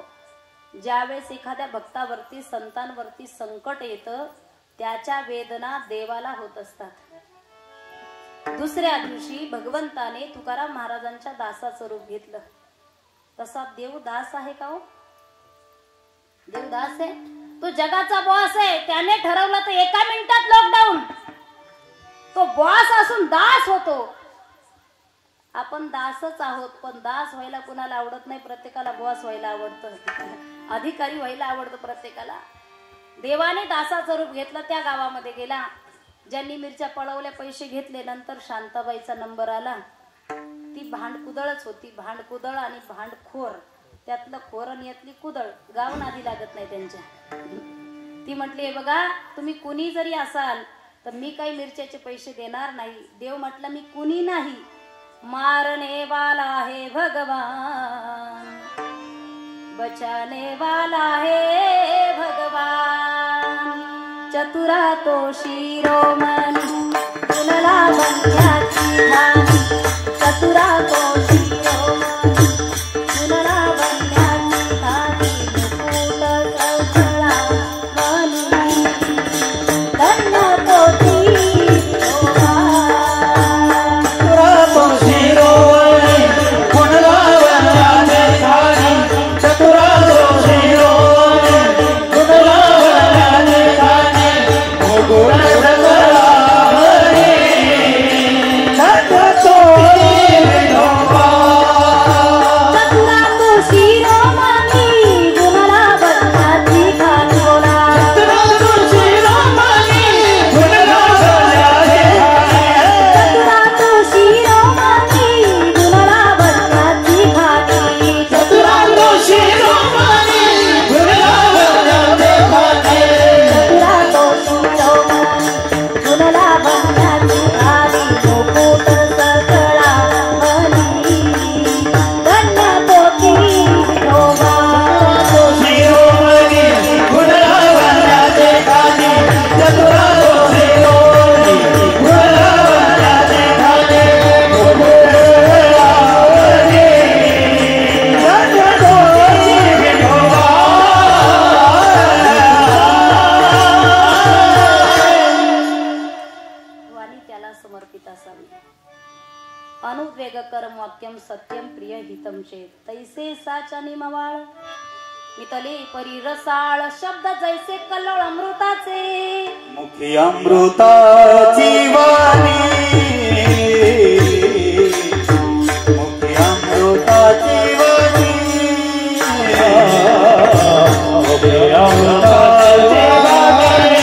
ज्यावेळेस एखाद्या भक्तावरती संतांवरती संकट येतं त्याच्या वेदना देवाला होत असतात. दुसऱ्या दिवशी भगवंताने तुकाराम महाराजांच्या दासाचं रूप घेतलं. तसा देव दास आहे का हो? देव दास आहे? तो जगाचा बॉस आहे. त्याने ठरवलं तर एका मिनिटात लॉकडाऊन. तो बॉस असून दास होतो. आपण दासच आहोत, पण दास व्हायला कुणाला आवडत नाही. प्रत्येकाला बॉस व्हायला आवडतं, अधिकारी व्हायला आवडतं प्रत्येकाला. देवाने दासाचं रूप घेतलं. त्या गावामध्ये गेला, ज्यांनी मिरच्या पळवल्या पैसे घेतले. नंतर शांताबाईचा नंबर आला. ती भांडकुदळच होती. भांडकुदळ आणि भांडखोर, त्यातलं खोर आणि यातली कुदळ. गाव नादी लागत नाही त्यांच्या. ती म्हटली, बघा तुम्ही कुणी जरी असाल तर मी काही मिरच्याचे पैसे देणार नाही. देव म्हटलं, मी कुणी नाही, मारने वाला है भगवान, बचाने वाला है भगवान. चतुरा तो शिरोमणी, गुणला बंध्याची धानी. चतुरा तो शिरोमणी, गुणला बंध्याची धानी. मुकुट कवळा मणी, धन्य तो सत्यम प्रिय हितम चेत. तैसे साचानी मवाळ मितले परी रसाळ. शब्द जैसे कल्लोळ अमृताचे, मुखी अमृताची वाणी. मुखी अमृताची वाणी. मुखी अमृताची वाणी.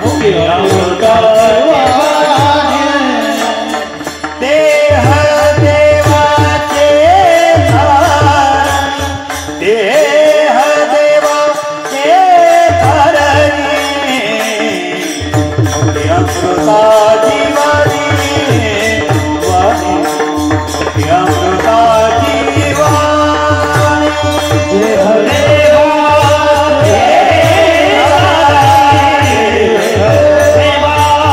मुखी अमृताची वाणी. देह देवाचे धारणी. देह देवाचे धारणी. मुखी अमृताची वाणी. वाणी. मुखी अमृताची वाणी. देह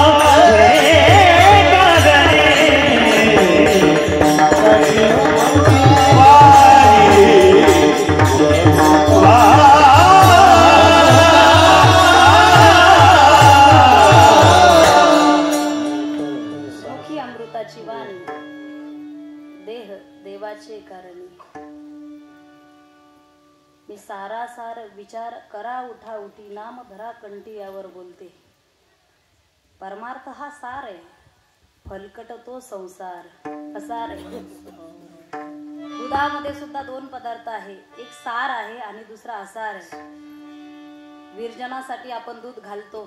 सारासार विचार करा उठा उठी. नाम धरा कंठी यावर बोलते. परमार्थ हा सार आहे, फलकट तो संसार. असार आहे. दुधामध्ये सुद्धा दोन पदार्थ आहे, एक सार आहे आणि दुसरा असार आहे. विरजनासाठी आपण दूध घालतो.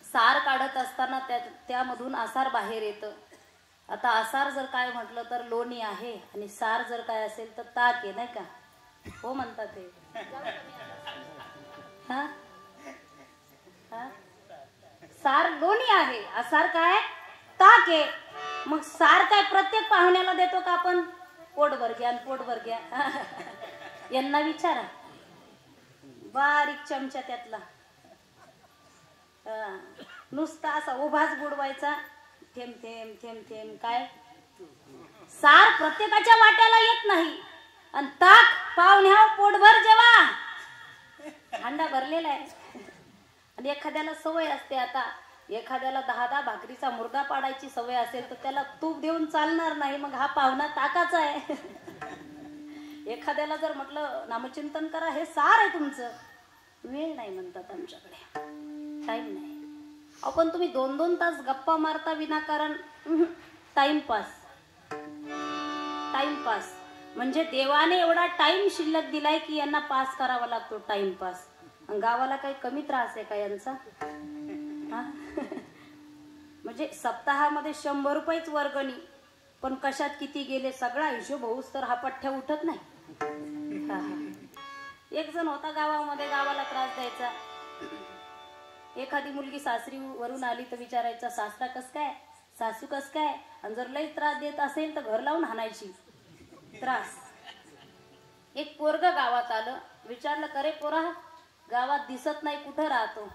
सार काढत असताना त्यामधून आसार बाहेर येतं. आता आसार जर काय म्हटलं तर लोणी आहे आणि सार जर काय असेल तर ताक आहे, नाही का? हो म्हणतात ते. सार लोणी आहे, आसार काय? ताक आहे. मग सार काय प्रत्येक पाहुण्याला देतो का आपण? पोटभर घ्या आणि पोटभर घ्या. यांना विचारा. बारीक चमचा त्यातला नुसता असा उभाच बुडवायचा, थेंब थेंब थेंब थेंब. काय सार प्रत्येकाच्या वाट्याला येत नाही. आणि ताक पाहुण्या पोटभर जेवा, हांडा भरलेला आहे. आणि एखाद्याला सवय असते, आता एखाद्याला 10 भाकरीचा मुर्दा पाडायची सवय असेल तर त्याला तूप देऊन चालणार नाही, मग हा पाहुणा ताकाचा आहे. एखाद्याला जर म्हटलं नामचिंतन करा, हे सार आहे तुमचं, वेळ नाही म्हणतात आमच्याकडे, टाइम नाही. आपण तुम्ही 2-2 तास गप्पा मारता विनाकारण. टाइमपास. टाइमपास म्हणजे देवाने एवढा टाइम शिल्लक दिलाय की यांना पास करावा लागतो, टाइमपास. गावाला काही कमी त्रास आहे का यांचा? म्हणजे सप्ताहामध्ये 100 रुपयेच वर्गणी, पण कशात किती गेले सगळा हिशोब होऊस तर हा पठ्ठ्या उठत नाही. एक जण होता गावामध्ये, गावाला त्रास द्यायचा. एखादी मुलगी सासरी वरून आली तर विचारायचा, सासरा कस काय, सासू कस काय. आणि जर लई त्रास देत असेल तर घर लावून हाणायची. त्रास. एक पोरग गावात आलं, विचारलं, करे पोरा गावात दिसत नाही, कुठं राहतो?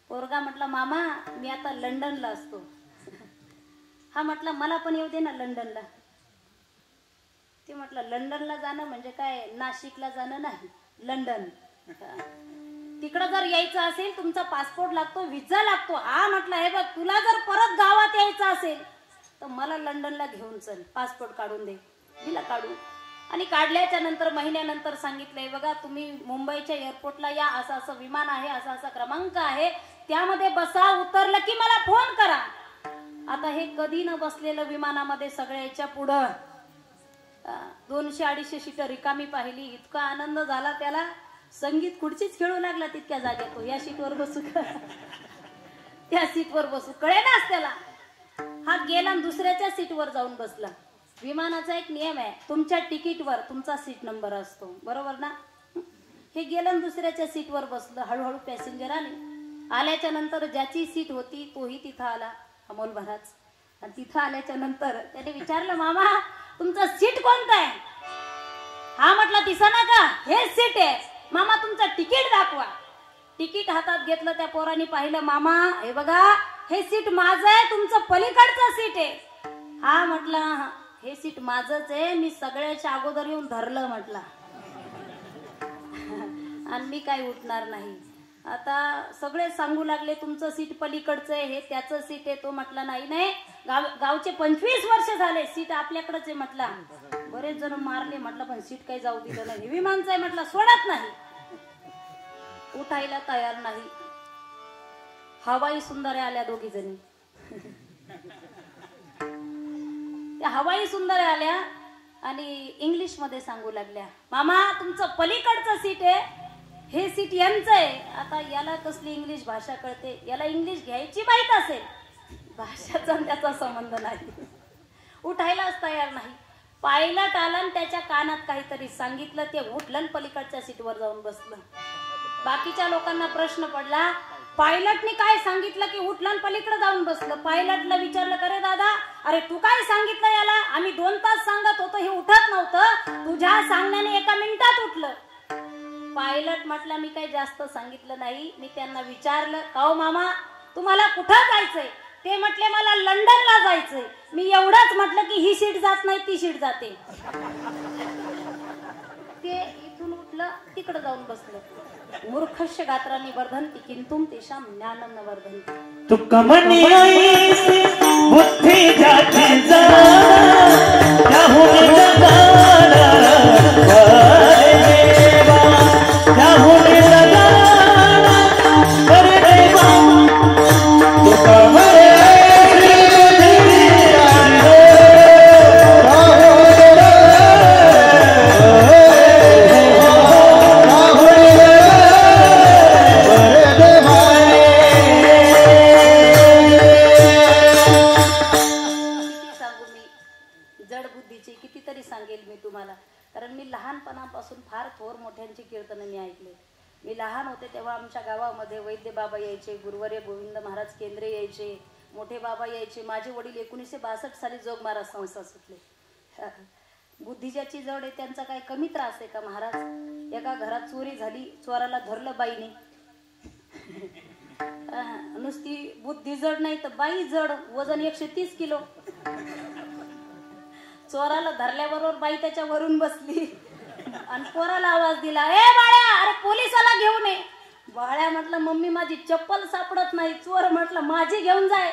पोरगा म्हटला, मामा मी आता लंडनला असतो. हा म्हटला, मला पण येऊ दे ना लंडनला. ते म्हटलं, लंडनला जाणं म्हणजे काय नाशिकला जाणं नाही, लंडन. तिकडं जर यायचं असेल तुमचा पासपोर्ट लागतो, व्हिसा लागतो. हा म्हटलं, हे बघ तुला जर परत गावात यायचं असेल तर मला लंडनला घेऊन चल, पासपोर्ट काढून दे. दिला काढून. आणि काढल्याच्या नंतर महिन्यानंतर सांगितलंय, बघा तुम्ही मुंबईच्या एअरपोर्टला या, असं असं विमान आहे, असा असा क्रमांक आहे, त्यामध्ये बसा, उतरलं की मला फोन करा. आता हे कधी न बसलेलं विमानामध्ये सगळ्याच्या पुढं 200-250 सीट रिकामी पाहिली. इतका आनंद झाला त्याला, संगीत खुर्चीच खेळू लागला तितक्या जागेत. तो या सीटवर बसू का त्या सीटवर बसू कळेनाच त्याला. हा गेला आणि दुसऱ्याच्या सीटवर जाऊन बसला. विमानाचा एक नियम आहे, तुमच्या तिकीटवर तुमचा सीट नंबर असतो, बरोबर ना. हे गेलं आणि दुसऱ्याच्या सीटवर बसलं. हळूहळू पॅसेंजर आले. आल्याच्या नंतर ज्याची सीट होती तोही तिथं आला, अमोल महाराज. आणि तिथं आल्याच्या नंतर त्याने विचारलं, मामा तुमचं सीट कोणतं आहे? हा म्हटलं, दिसेना का, हे सीट आहे. मामा तुमचं तिकीट दाखवा. तिकीट हातात घेतलं, त्या पोराने पाहिलं, मामा हे बघा हे सीट माझं आहे, तुमचं पलीकडचं सीट आहे. हा म्हटलं, हे सीट माझंच आहे, मी सगळ्याच्या अगोदर येऊन धरलं म्हटलं आणि मी काय उठणार नाही. आता सगळे सांगू लागले, तुमचं सीट पलीकडचं आहे, हे त्याचं सीट आहे. तो म्हटला, नाही नाही, गावचे 25 वर्ष झाले, सीट आपल्याकडेच आहे म्हटला. बरेच जण मारले म्हटलं, पण सीट काही जाऊ दिलं नाही. विमानचं आहे म्हटलं, सोडत नाही. उठायला तयार नाही. हवाई सुंदर्या आल्या दोघी जणी. त्या हवाई सुंदर्या आल्या आणि इंग्लिश मध्ये सांगू लागल्या, मामा तुमचं पलीकडचं सीट आहे, हे सीट यांचं आहे. आता याला कसली इंग्लिश भाषा कळते, याला इंग्लिश घ्यायची माहित असेल, भाषाचा त्याचा संबंध नाही. उठायलाच तयार नाही. पायलट आला आणि त्याच्या कानात काहीतरी सांगितलं, ते उठलं पलीकडच्या सीटवर जाऊन बसलं. बाकीच्या लोकांना प्रश्न पडला, पायलटने काय सांगितलं की उठलं पलीकडे जाऊन बसलं. पायलटला विचारलं, अरे दादा, अरे तू काय सांगितलं याला? आम्ही 2 तास सांगत होतो, हे उठत नव्हतं, तुझ्या सांगण्याने 1 मिनिटात उठलं. पायलट म्हटला, मी काही जास्त सांगितलं नाही. मी त्यांना विचारलं, काओ मामा तुम्हाला कुठं जायचंय? ते म्हटले, मला लंडनला जायचंय. मी एवढंच म्हटलं की ही सीट जात नाही, ती सीट जाते. ते इथून उठलं, तिकडे जाऊन बसलं. मूर्खस्य गात्रांनी वर्धन्ति किंतु तेषां ज्ञानं न वर्धन्ति. तू कमनी बुद्धि जाती जा त्याहून जगाला वर देवा, त्याहून जगाला वर देवा. तू कमनी कारण मी लहानपणापासून फार थोर मोठ्यांची कीर्तन मी ऐकले. मी लहान होते तेव्हा आमच्या गावामध्ये वैद्य बाबा यायचे, गुरुवर्य गोविंद महाराज केंद्रे यायचे, मोठे बाबा यायचे. माझे वडील 1962 साली जोग महाराज संस्था सुटले. बुद्धी ज्याची जड आहे त्यांचा काय कमी त्रास आहे का महाराज? एका घरात चोरी झाली, चोराला धरलं बाईने. नुसती बुद्धी जड नाही तर बाई जड, वजन 130 किलो. चोराला धरल्याबरोबर बाई त्याच्या वरून बसली आणि पोराला आवाज दिला, ए बाळ्या, अरे पोलिसाला घेऊन ये. बाळ्या म्हटलं, मम्मी माझी चप्पल सापडत नाही. चोर म्हटलं, माझी घेऊन जाय.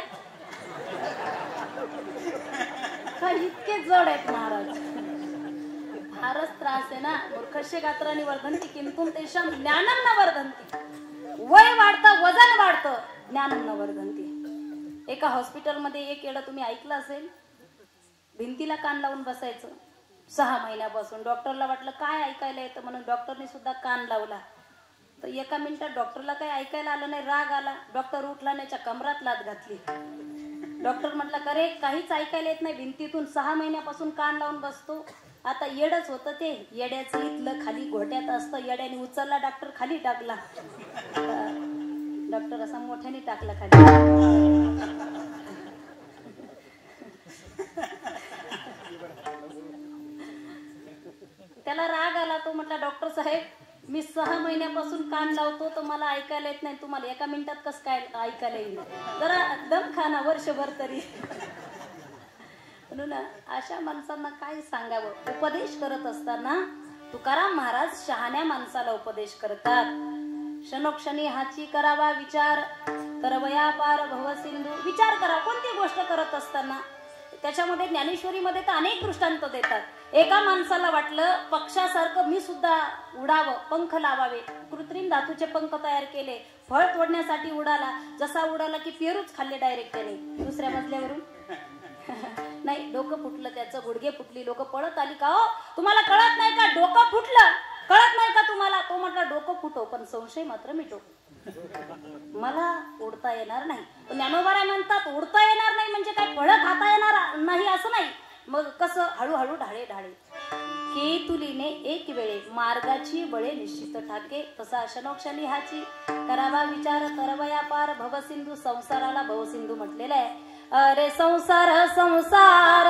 इतके जड आहेत महाराज. फारच त्रास आहे ना. मूर्खस्य गात्रांनी वर्धन्ति किंतु तेषां ज्ञानं न वर्धन्ति. वय वाढतं, वजन वाढतं, ज्ञानं न वर्धन्ति. एका हॉस्पिटलमध्ये एक येडं तुम्ही ऐकलं असेल, भिंतीला कान लावून बसायचं 6 महिन्यापासून. डॉक्टरला वाटलं काय ऐकायला येतं म्हणून डॉक्टरने सुद्धा कान लावला. तर एका मिनिटात डॉक्टरला काही ऐकायला आलं नाही, राग आला. डॉक्टर उठला, त्याच्या कमरात लाथ घातली. डॉक्टर म्हटलं, करे काहीच ऐकायला येत नाही, भिंतीतून 6 महिन्यापासून कान लावून बसतो. आता येडच होतं ते. येड्याचं इथलं खाली घोट्यात असतं. येड्याने उचलला, डॉक्टर खाली टाकला. डॉक्टर असा मोठ्याने टाकला खाली. त्याला राग आला. तो म्हटला, डॉक्टर साहेब, मी 6 महिन्यापासून कान लावतो तर मला ऐकायला येत नाही, तुम्हाला एका मिनिटात कसं काय ऐकायला येईल? जरा दम खाना वर्षभर तरी. म्हणून अशा माणसांना काय सांगावं? उपदेश करत असताना तुकाराम महाराज शहाण्या माणसाला उपदेश करतात. क्षणोक्षणी हाची करावा विचार, करवया पार भव सिंधू. विचार करा कोणती गोष्ट करत असताना. त्याच्यामध्ये ज्ञानेश्वरीमध्ये तर अनेक दृष्टांत देतात. एका माणसाला वाटलं पक्षासारखं मी सुद्धा उडावं, पंख लावावे. कृत्रिम धातूचे पंख तयार केले, फळ तोडण्यासाठी उडाला. जसा उडाला की पेरूच खाल्ले डायरेक्ट त्याने दुसऱ्या मजल्यावरून. नाही, डोकं फुटलं त्याचं, गुडघे फुटली. लोक पळत आली, का हो तुम्हाला कळत नाही का? डोकं फुटलं, कळत नाही का तुम्हाला? तो म्हटला, डोकं फुटो पण संशय मात्र मिटो. मला उडता येणार नाही. ज्ञानोबा म्हणतात, उडता येणार नाही म्हणजे काय फळं खाता येणार नाही असं नाही. मग कसं? हळूहळू ढाळे ढाळे की तुलीने एक वेळे मार्गाची बळे निश्चित ठाके. तसा क्षणोक्षणी हाची करावा विचार, करवया पार भवसिंधू. संसाराला भवसिंधू म्हटलेलं आहे. अरे संसार संसार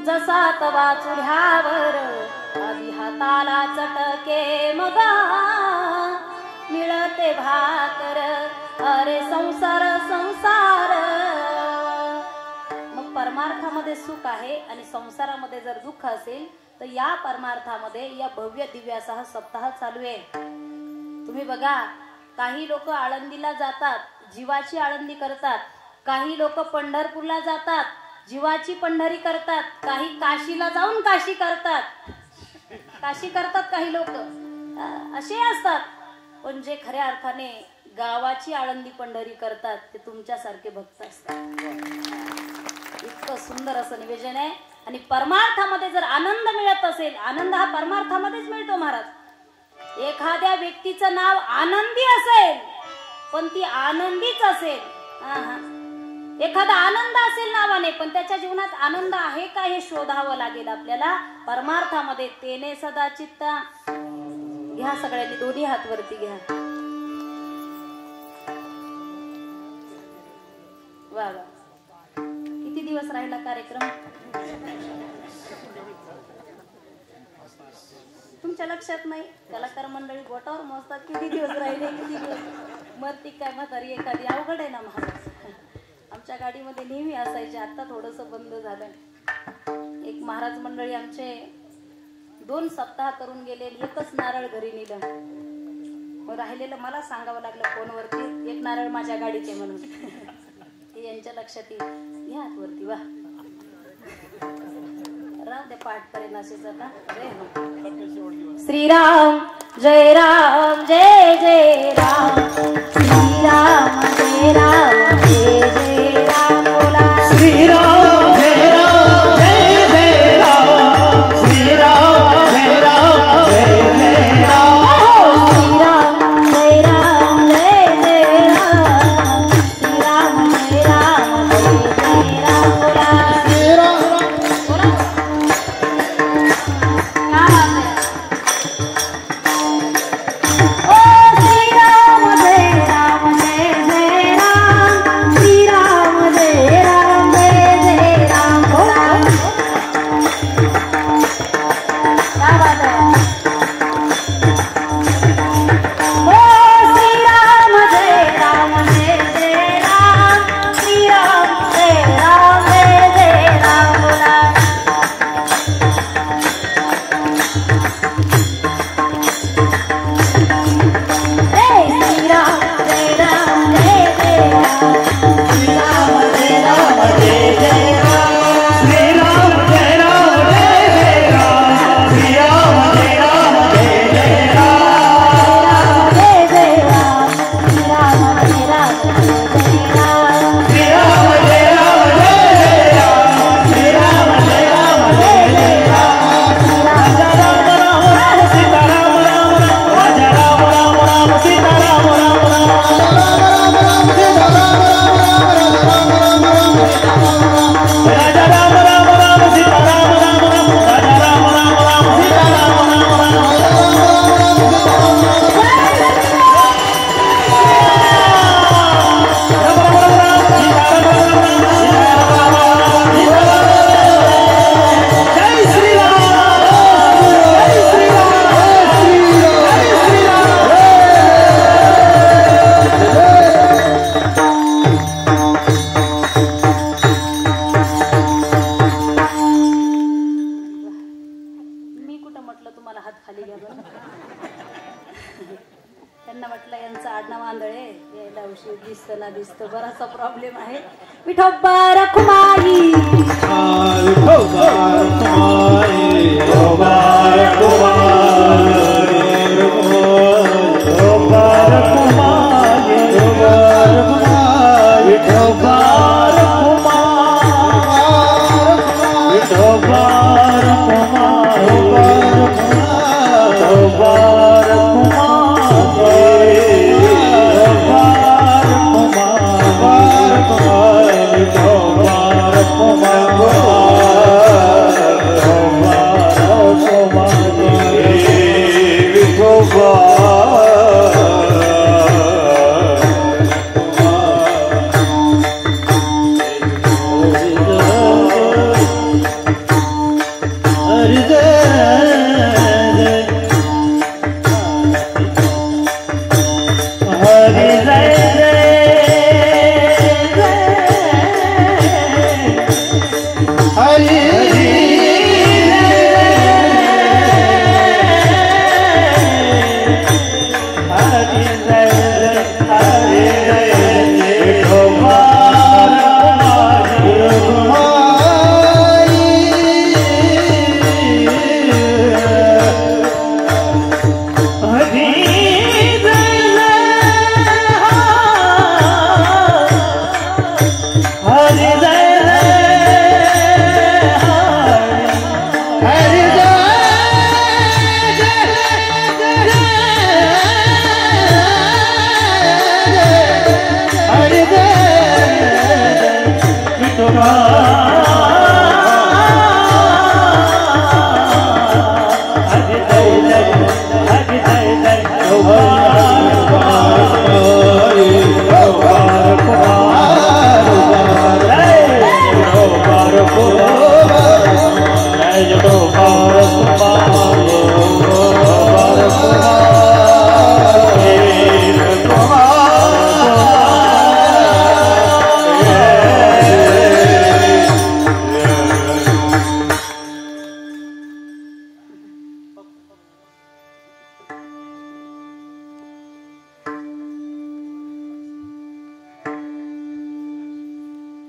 जसा तवा चुऱ्यावर, आधी हाताला चटके मग मिळते भाकर. अरे संसार संसार. मग परमार्थामध्ये सुख आहे आणि संसारामध्ये जर दुःख असेल तर या परमार्थामध्ये या भव्य दिव्याचा हा सप्ताह चालू आहे. तुम्ही बघा, काही लोक आळंदीला जातात, जीवाची आळंदी करतात. काही लोक पंढरपूरला जातात, जीवाची पंढरी करतात. काही काशीला जाऊन काशी करतात. काशी करतात काही लोक, असे असतात. पण जे खऱ्या अर्थाने गावाची आळंदी पंढरी करतात ते तुमच्यासारखे भक्त असतात. इतकं सुंदर असं निवेदन आहे. आणि परमार्थामध्ये जर आनंद मिळत असेल, आनंद हा परमार्थामध्येच मिळतो महाराज. एखाद्या व्यक्तीचं नाव आनंदी असेल पण ती आनंदीच असेल. एखादा आनंद असेल नावाने पण त्याच्या जीवनात आनंद आहे का हे शोधावं लागेल आपल्याला. परमार्थामध्ये तेने सदा चित्ता. घ्या सगळ्यांनी दोन्ही हात वरती घ्या. वा वा, किती दिवस राहिला कार्यक्रम? तुमच्या लक्षात नाही? कलाकार मंडळी बोटावर मोजतात किती दिवस राहिले, किती दिवस. मरती काय म्हातारी एखादी, अवघड आहे ना महाराज. आमच्या गाडीमध्ये नेहमी असायचे, आता थोडंसं बंद झालं. एक महाराज मंडळी आमचे 2 सप्ताह करून गेले, एकच नारळ घरी नेलं. मग राहिलेलं मला सांगावं लागलं फोनवरती, एक नारळ माझ्या गाडीचे म्हणून. हे यांच्या लक्षात येईल. घ्या वरती. वा, राव ते पाठ करेन असेच आता. श्रीराम जय राम जय जय राम. श्रीराम जय राम जय जय राम. बोला श्रीराम जय राम जय जय राम. श्रीराम जय राम जय जय राम. श्रीराम जय राम जय जय राम. श्रीराम जय राम जय जय राम. बोला श्रीराम. बोला क्या बात है. ओ श्रीराम जय राम जय जय राम. श्रीराम जय राम जय जय खाली घ्या बरं. त्यांना म्हटलं यांचं आडनाव आंधळे, यायला उशीर दिसतं ना दिसतं, बराचसा प्रॉब्लेम आहे. विठोबा रखुमाई विठोबा रखुमाई विठोबा रखुमाई विठोबा रखुमाई विठोबा रखुमाई विठोबा रखुमाई विठोबा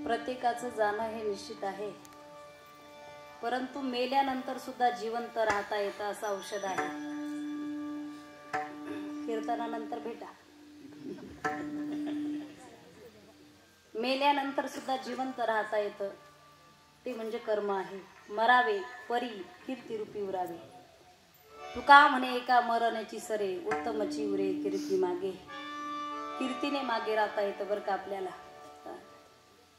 प्रत्येकाचं जाणं हे निश्चित आहे, परंतु मेल्यानंतर सुद्धा जिवंत राहता येतं असं औषध आहे. कीर्तनानंतर भेटा. मेल्यानंतर सुद्धा जिवंत राहता येतं, ते म्हणजे कर्म आहे. मरावे परी कीर्तिरूपी उरावे. तुका म्हणे एका मरणाची सरे, उत्तमची उरे कीर्ती मागे. कीर्तीने मागे राहता येतं बरं का आपल्याला.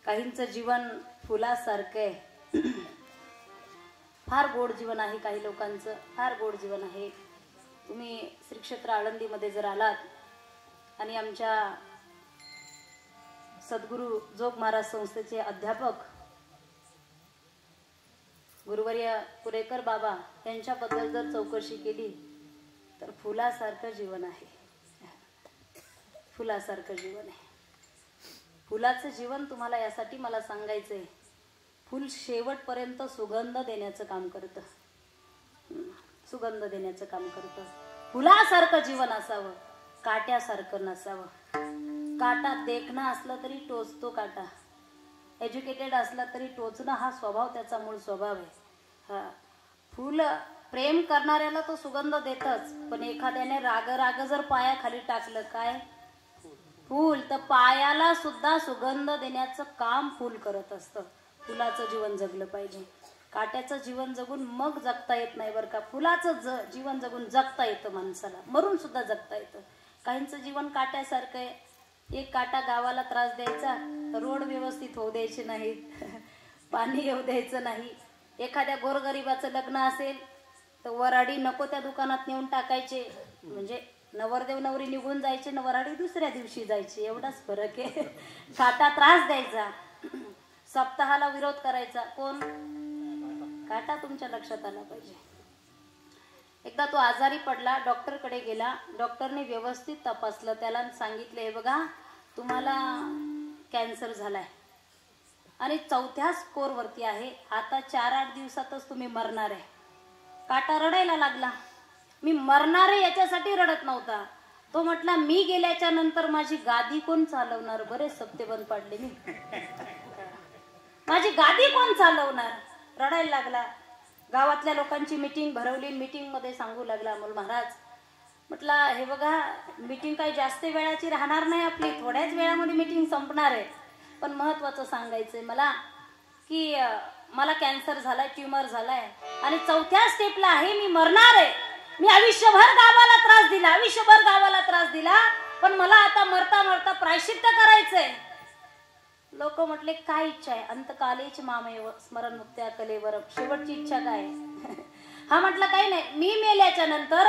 काहींचं जीवन फुलासारखं आहे, फार गोड जीवन आहे. काही लोकांचं फार गोड जीवन आहे. तुम्ही श्री क्षेत्र आळंदीमध्ये जर आलात आणि आमच्या सद्गुरू जोग महाराज संस्थेचे अध्यापक गुरुवर्य कुरेकर बाबा त्यांच्याबद्दल जर चौकशी केली तर फुलासारखं जीवन आहे. फुलासारखं जीवन आहे. फुलाचं जीवन तुम्हाला यासाठी मला सांगायचंय, फुल शेवटपर्यंत सुगंध देण्याचं काम करतं. सुगंध देण्याचं काम करतं. फुलासारखं जीवन असावं, काट्यासारखं नसावं. काटा देखणं असलं तरी टोचतो काटा, एज्युकेटेड असला तरी टोचणं हा स्वभाव त्याचा मूळ स्वभाव आहे. हा फुल प्रेम करणाऱ्याला तो सुगंध देतच, पण एखाद्याने राग राग जर पायाखाली टाकलं काय फूल, तर पायाला सुद्धा सुगंध देण्याचं काम फूल करत असतं. फुलाचं जीवन जगलं पाहिजे. काट्याचं जीवन जगून मग जगता येत नाही बरं का. फुलाचं जीवन जगून जगता येतं माणसाला, मरून सुद्धा जगता येतं. काहींचं जीवन काट्यासारखं आहे. एक काटा गावाला त्रास द्यायचा, रोड व्यवस्थित होऊ द्यायचे नाहीत, पाणी येऊ द्यायचं नाही. एखाद्या गोरगरिबाचं लग्न असेल तर वराडी नको त्या दुकानात नेऊन टाकायचे, म्हणजे नवरदेव नवरी निघून जायचे, वराडी दुसऱ्या दिवशी जायची, एवढाच फरक आहे. काटा त्रास द्यायचा, सप्ताहाला विरोध करायचा, कोण? काटा. तुमच्या लक्षात आला पाहिजे. एकदा तो आजारी पडला, डॉक्टरकडे गेला. डॉक्टरने व्यवस्थित तपासलं, त्याला सांगितलं हे बघा तुम्हाला कॅन्सर झालाय आणि 4थ्या स्कोरवरती आहे, आता 4-8 दिवसातच तुम्ही मरणार आहे. काटा रडायला लागला. मी मरणारे याच्यासाठी रडत नव्हता. तो म्हटला मी गेल्याच्या नंतर माझी गादी कोण चालवणार. बरेच सप्ते बंद पाडले मी. माझी गादी कोण चालवणार. रडायला लागला. गावातल्या लोकांची मीटिंग भरवली. मीटिंग मध्ये सांगू लागला अमोल महाराज, म्हटलं हे बघा मीटिंग काही जास्त वेळाची राहणार नाही आपली, थोड्याच वेळामध्ये मीटिंग संपणार आहे. पण महत्वाचं सांगायचंय मला की मला कॅन्सर झालाय, ट्युमर झालाय आणि 4थ्या स्टेपला आहे. मी मरणार आहे. मी आयुष्यभर गावाला त्रास दिला, आयुष्यभर गावाला त्रास दिला, पण मला आता मरता मरता प्रायश्चित्त करायचंय. लोक म्हटले काय इच्छा आहे. अंतकालेच मामेव स्मरण मुक्त्या कलेवर. शेवटची इच्छा काय. हा म्हटलं काही नाही, मी मेल्याच्या नंतर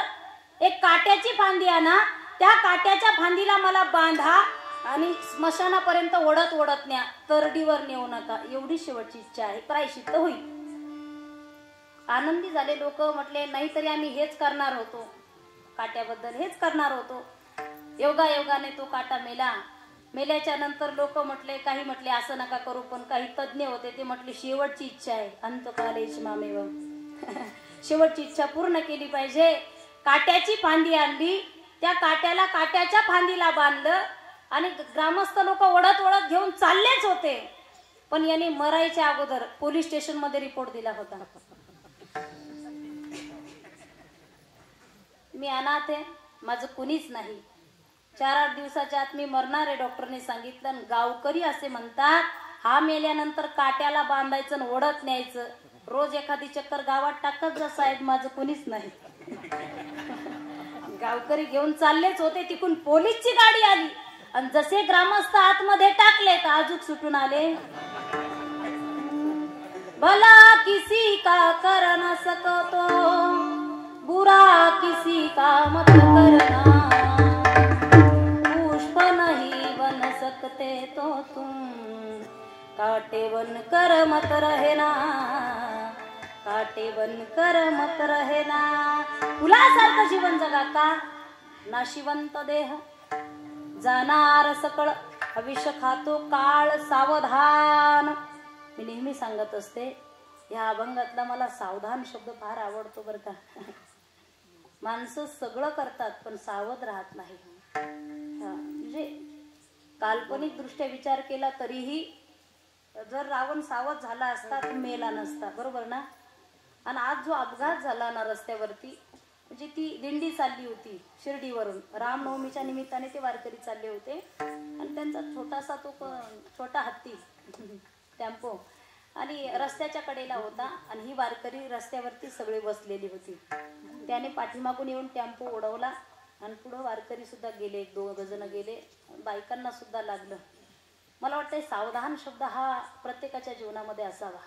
एक काट्याची फांदी आणा, त्या काट्याच्या फांदीला मला बांधा आणि स्मशानापर्यंत ओढत ओढत न्या, तरडीवर नेऊ नका. एवढी शेवटची इच्छा आहे, प्रायश्चित्त होईल. आनंदी झाले लोक. म्हटले नाहीतरी आम्ही हेच करणार होतो, काट्याबद्दल हेच करणार होतो. योगायोगाने तो काटा मेला. मेल्याच्या नंतर लोक म्हटले, काही म्हटले असं नका करू, पण काही तज्ञ होते ते म्हटले शेवटची इच्छा आहे, अंतकालेच मामेव. शेवटची इच्छा पूर्ण केली पाहिजे. काट्याची फांदी आणली, त्या काट्याला काट्याच्या फांदीला बांधलं आणि ग्रामस्थ लोक ओढत ओढत घेऊन चाललेच होते. पण याने मरायच्या अगोदर पोलीस स्टेशन मध्ये रिपोर्ट दिला होता. मी अनाथ आहे, माझं कुणीच नाही, 4-8 दिवसाच्या आत मी मरणार आहे डॉक्टरने सांगितलं. गावकरी असे म्हणतात हा मेल्यानंतर काट्याला बांधायचं आणि ओढत न्यायचं. रोज एखादी चक्कर गावात टाकत जा साहेब, माझं कुणीच नाही. गावकरी घेऊन चाललेच होते. तिकून पोलीसची गाडी आली आणि जसे ग्रामस्थ आतमध्ये टाकले तर आजूक सुटून आले. भला किसी का कर न सकतो, बुरा किसी का मत करना, पुष्प नहीं बन सकते तो तुम, काटे बन कर मत रहना, काटे बन कर मत रहना. फुलासारखं जीवन जगा का, नाशिवंत देह जाणार सकळ, भविष्य खातो काळ सावधान. मी नेहमी सांगत असते या अभंगातला मला सावधान शब्द फार आवडतो बरं का. माणसं सगळं करतात पण सावध राहत नाही. म्हणजे काल्पनिक दृष्ट्या विचार केला तरीही जर रावण सावध झाला असता तर मेला नसता, बरोबर ना. आणि आज जो अपघात झाला ना रस्त्यावरती, म्हणजे ती दिंडी चालली होती शिर्डीवरून, रामनवमीच्या निमित्ताने ते वारकरी चालले होते आणि त्यांचा छोटासा तो छोटा हत्ती टेम्पो आणि रस्त्याच्या कडेला होता आणि ही वारकरी रस्त्यावरती सगळे बसलेली होती. त्याने पाठीमागून येऊन टेम्पो ओढवला आणि पुढे वारकरी सुद्धा गेले, 1-2 जण गेले, बायकांना सुद्धा लागलं. मला वाटतंय सावधान शब्द हा प्रत्येकाच्या जीवनामध्ये असावा.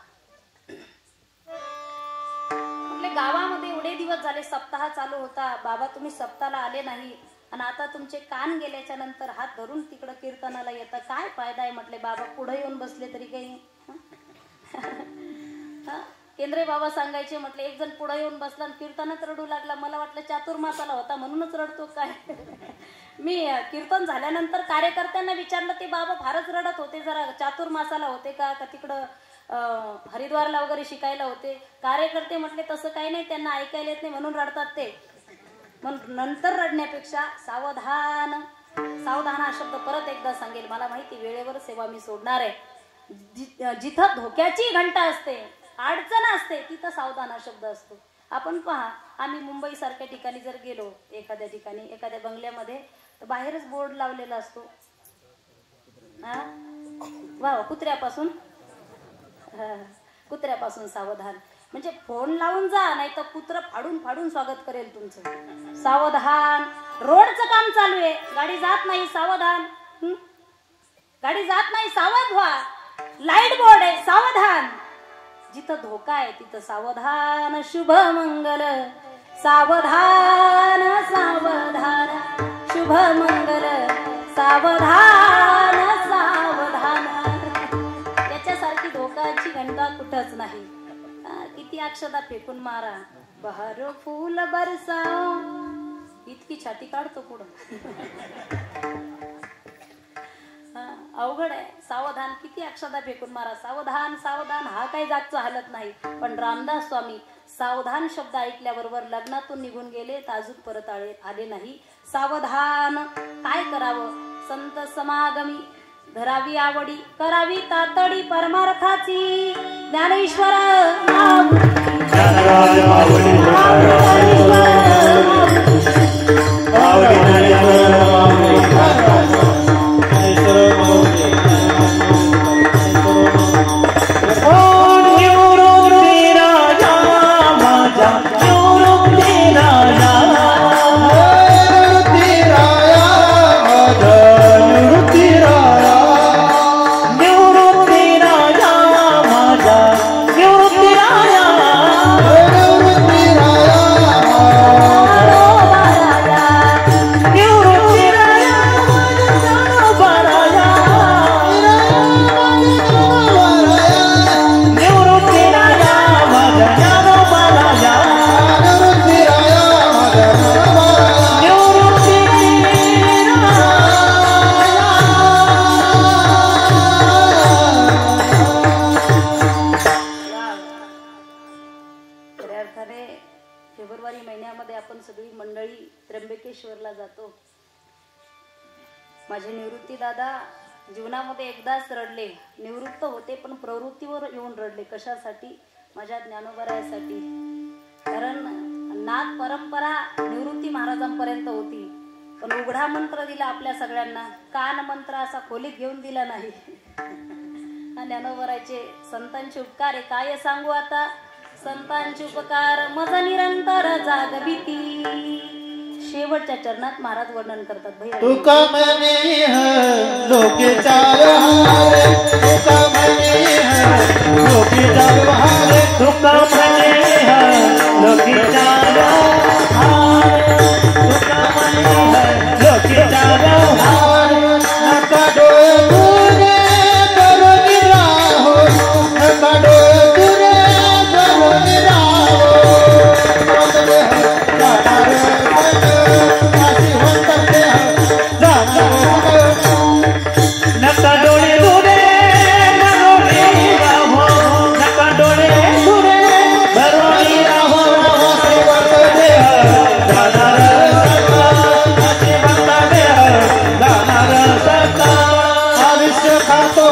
म्हटले गावामध्ये एवढे दिवस झाले, सप्ताह चालू होता, बाबा तुम्ही सप्ताहाला आले नाही आणि आता तुमचे कान गेल्याच्या नंतर हात धरून तिकडं कीर्तनाला येता, काय फायदा आहे. म्हटले बाबा पुढे येऊन बसले तरी काही. केंद्रे बाबा सांगायचे, म्हटले एक जण पुढे येऊन बसला आणि कीर्तनात रडू लागला. मला वाटलं चातुर्मासाला होता म्हणूनच रडतो काय. मी कीर्तन झाल्यानंतर कार्यकर्त्यांना विचारलं, ते बाबा फारच रडत होते, जरा चातुर्मासाला होते का तिकडं हरिद्वारला वगैरे शिकायला होते. कार्यकर्ते म्हटले तसं काही नाही, त्यांना ऐकायला येत नाही म्हणून रडतात ते. म्हणून नंतर रडण्यापेक्षा सावधान. सावधान हा शब्द परत एकदा सांगेल, मला माहिती वेळेवर सेवा मी सोडणार आहे. जिथं धोक्याची घंटा असते, अडचण असते, तिथं सावधान हा शब्द असतो. आपण पहा, आम्ही मुंबई सारख्या ठिकाणी जर गेलो, एखाद्या ठिकाणी एखाद्या बंगल्यामध्ये, तर बाहेरच बोर्ड लावलेला असतो, वा कुत्र्यापासून कुत्र्यापासून सावधान. म्हणजे फोन लावून जा, नाही तर कुत्र फाडून फाडून स्वागत करेल तुमचं. सावधान. रोडचं काम चालू आहे, गाडी जात नाही, सावधान. गाडी जात नाही, सावध व्हा. लाईट बोर्ड आहे, सावधान. जिथं धोका आहे तिथं सावधान. शुभ मंगल सावधान, सावधान शुभ मंगल सावधान, सावधान. त्याच्यासारखी धोकाची घंटा कुठंच नाही. किती अक्षदा फेकून मारा, बहार फूल बरसाओ, इतकी छाती काढतो पुढं. अवघड आहे. सावधान, किती अक्षदा फेकून मारा, सावधान सावधान. हा काही जागचा हालत नाही. पण रामदास स्वामी सावधान शब्द ऐकल्याबरोबर लग्नातून निघून गेले तर अजून परत आले नाही. सावधान काय करावं? संत समागमी धरावी आवडी, करावी तातडी परमार्थाची. ज्ञानेश्वर फेब्रुवारी महिन्यामध्ये आपण सगळी मंडळी त्र्यंबकेश्वरला जातो. माझे निवृत्ती दादा जीवनामध्ये एकदाच रडले, निवृत्त होते पण प्रवृत्तीवर येऊन रडले. कशासाठी? माझ्या ज्ञानोबरायासाठी. कारण नाथ परंपरा निवृत्ती महाराजांपर्यंत होती, पण उघडा मंत्र दिला आपल्या सगळ्यांना, कान मंत्र असा खोलीत घेऊन दिला नाही. ज्ञानोबरायचे संतांचे उपकार आहे, काय सांगू आता. संतांचे उपकार मज निरंतर जागविती. शेवटच्या चरणात महाराज वर्णन करतात. तुका म्हणे लोके चालहारे, तुका म्हणे लोके चालहारे, तुका म्हणे लोके चालहारे, तुका म्हणे लोके चालहारे. नका डोळे तुरे करून राहो, नका डोळे तुरे करून राहो. नका डोळे दुरे भरोनी राहो, नका डोळे दुरे भरोनी राहो. सेवक देह जाणार सका, सेवक देह जाणार सका. आयुष्य खातो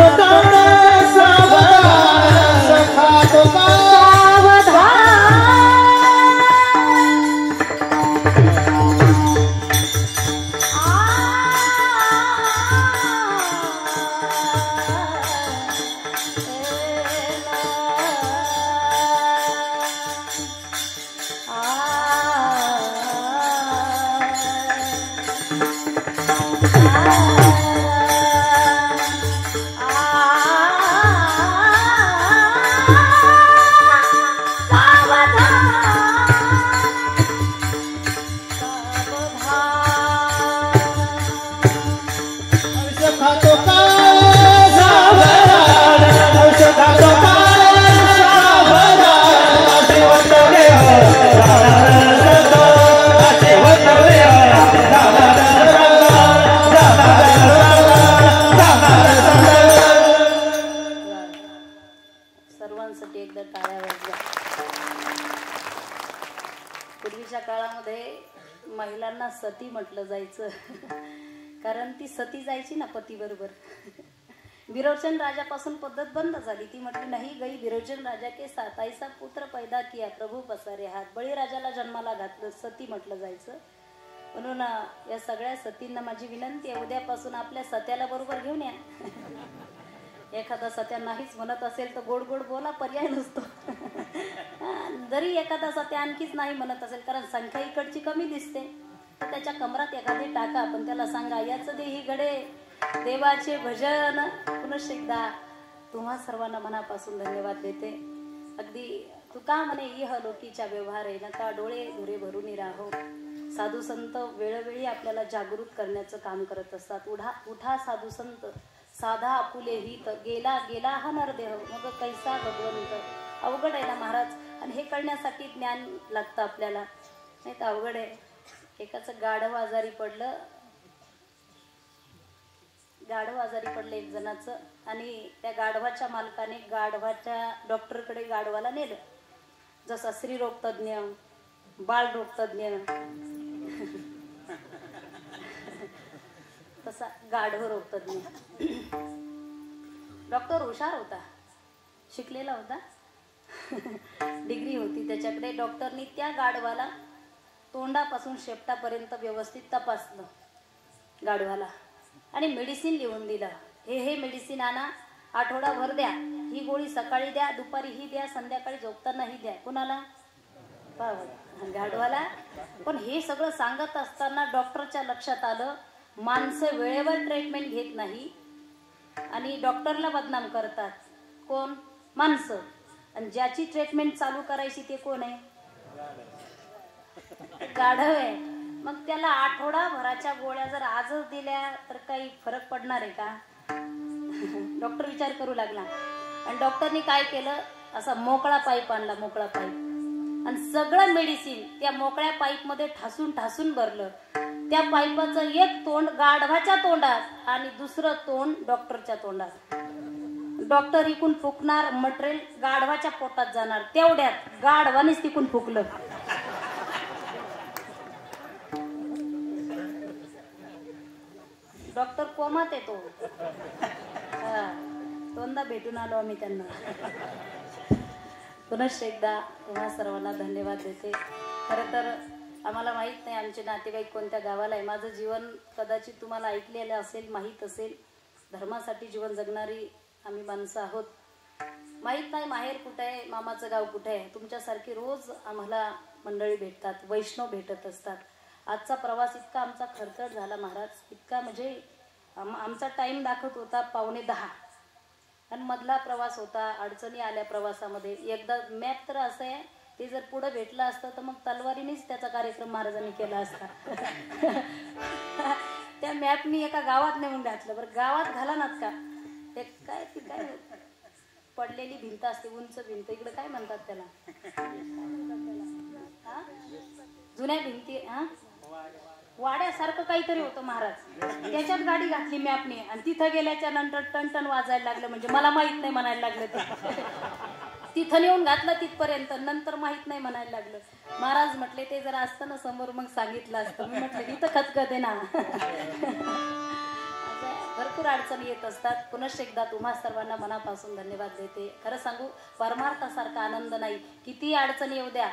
का सावधान, टाळ्या वाजल्या. पूर्वीच्या काळामध्ये महिलांना सती म्हटलं जायचं कारण ती सती जायची ना पती बरोबर. विरोचन राजापासून पद्धत बंद झाली. ती म्हटली नाही गई विरोचन राजा के साथ ऐसा पुत्र पैदा किया प्रभू पसारे हात. बळीराजाला जन्माला घातलं, सती म्हटलं जायचं. म्हणून या सगळ्या सतींना माझी विनंती आहे, उद्यापासून आपल्या सत्याला बरोबर घेऊन या. एखादा सत्या नाहीच म्हणत असेल तर गोड गोड बोला, पर्याय नसतो. जरी एखादा सत्या आणखीच नाही म्हणत असेल, कारण संख्या इकडची कमी दिसते, तर त्याच्या कमरात एखादी टाका. पण त्याला सांगा याचं दे ही घडे देवाचे भजन. पुनश्च एकदा तुम्हा सर्वांना मनापासून धन्यवाद देते. अगदी तुका म्हणे इह लोकीच्या व्यवहार आहे नका डोळे धुरे भरून राहो. साधू संत वेळोवेळी आपल्याला जागृत करण्याचं काम करत असतात. उठा साधू संत साधा आपुले हित गेला गेला हा नरदेह मग कैसा भगवंत. अवघड आहे ना महाराज. आणि हे कळण्यासाठी ज्ञान लागतं आपल्याला, नाही तर अवघड आहे. एकाचं गाढव आजारी पडलं एक जणाचं, आणि त्या गाढवाच्या मालकाने गाढवाच्या डॉक्टरकडे गाढवाला नेलं. जसा स्त्रीरोग तज्ञ, बालरोग तज्ञ, तसा गाढव रोग तज्ञ. डॉक्टर हुशार होता, शिकलेला होता, डिग्री होती त्याच्याकडे. डॉक्टरनी त्या गाढवाला तोंडापासून शेपटापर्यंत व्यवस्थित तपासलं गाढवाला आणि मेडिसिन लिहून दिलं. हे मेडिसिन आणा, आठवडाभर द्या. ही गोळी सकाळी द्या, दुपारी ही द्या, संध्याकाळी झोपताना ही द्या. कुणाला? गाढवाला. पण हे सगळं सांगत असताना डॉक्टरच्या लक्षात आलं माणसं वेळेवर ट्रीटमेंट घेत नाही आणि डॉक्टरला बदनाम करतात. कोण? माणसं. आणि ज्याची ट्रीटमेंट चालू करायची ते कोण आहे? गाढव आहे. मग त्याला आठवडाभराच्या गोळ्या जर आजच दिल्या तर काही फरक पडणार आहे का? डॉक्टर विचार करू लागला. आणि डॉक्टरनी काय केलं, असा मोकळा पाईप आणला, मोकळा पाईप, आणि सगळं मेडिसिन त्या मोकळ्या पाईप मध्ये ठासून भरलं. त्या पाईपाचं एक तोंड गाढवाच्या तोंडात आणि दुसरं तोंड डॉक्टरच्या तोंडात. डॉक्टर इकून फुकणार, मटेरियल गाढवाच्या पोटात जाणार. तेवढ्यात गाढवानेच तिकून फुकलं. डॉक्टर कोमात येतो. दोनदा भेटून आलो आम्ही त्यांना. पुनश्च एकदा तुम्हा सर्वांना धन्यवाद देते. खरं तर आम्हाला माहीत नाही आमचे नातेवाईक कोणत्या गावाला आहे. माझं जीवन कदाचित तुम्हाला ऐकलेलं असेल, माहीत असेल. धर्मासाठी जीवन जगणारी आम्ही माणसं आहोत. माहीत नाही माहेर कुठे आहे, मामाचं गाव कुठे आहे. तुमच्यासारखी रोज आम्हाला मंडळी भेटतात, वैष्णव भेटत असतात. आजचा प्रवास इतका आमचा खरचट झाला महाराज, इतका म्हणजे आमचा टाईम दाखवत होता 9:45 आणि मधला प्रवास होता. अडचणी आल्या प्रवासामध्ये. एकदा मॅप तर असं आहे, ते जर पुढे भेटलं असतं तर मग तलवारीनेच त्याचा कार्यक्रम महाराजांनी केला असता. त्या मॅपनी एका गावात नेऊन घातलं. बरं गावात घालानात का? एक काय ती काय पडलेली भिंत असते, उंच भिंत, इकडे काय म्हणतात त्याला? जुन्या भिंती, वाड्यासारखं काहीतरी होतं महाराज. त्याच्यात गाडी घातली मॅपने आणि तिथं गेल्याच्या नंतर टन वाजायला लागलं. म्हणजे मला माहित नाही म्हणायला लागलं ते. तिथं नेऊन घातलं तिथपर्यंत, नंतर माहित नाही म्हणायला लागलं. महाराज म्हटले ते जर असतं ना समोर मग सांगितलं असतं. मी म्हटलं इथं खचखच आहे ना. भरपूर अडचणी येत असतात. पुनश्च एकदा तुम्हा सर्वांना मनापासून धन्यवाद देते. खरं सांगू, परमार्थासारखा आनंद नाही. किती अडचणी येऊ द्या,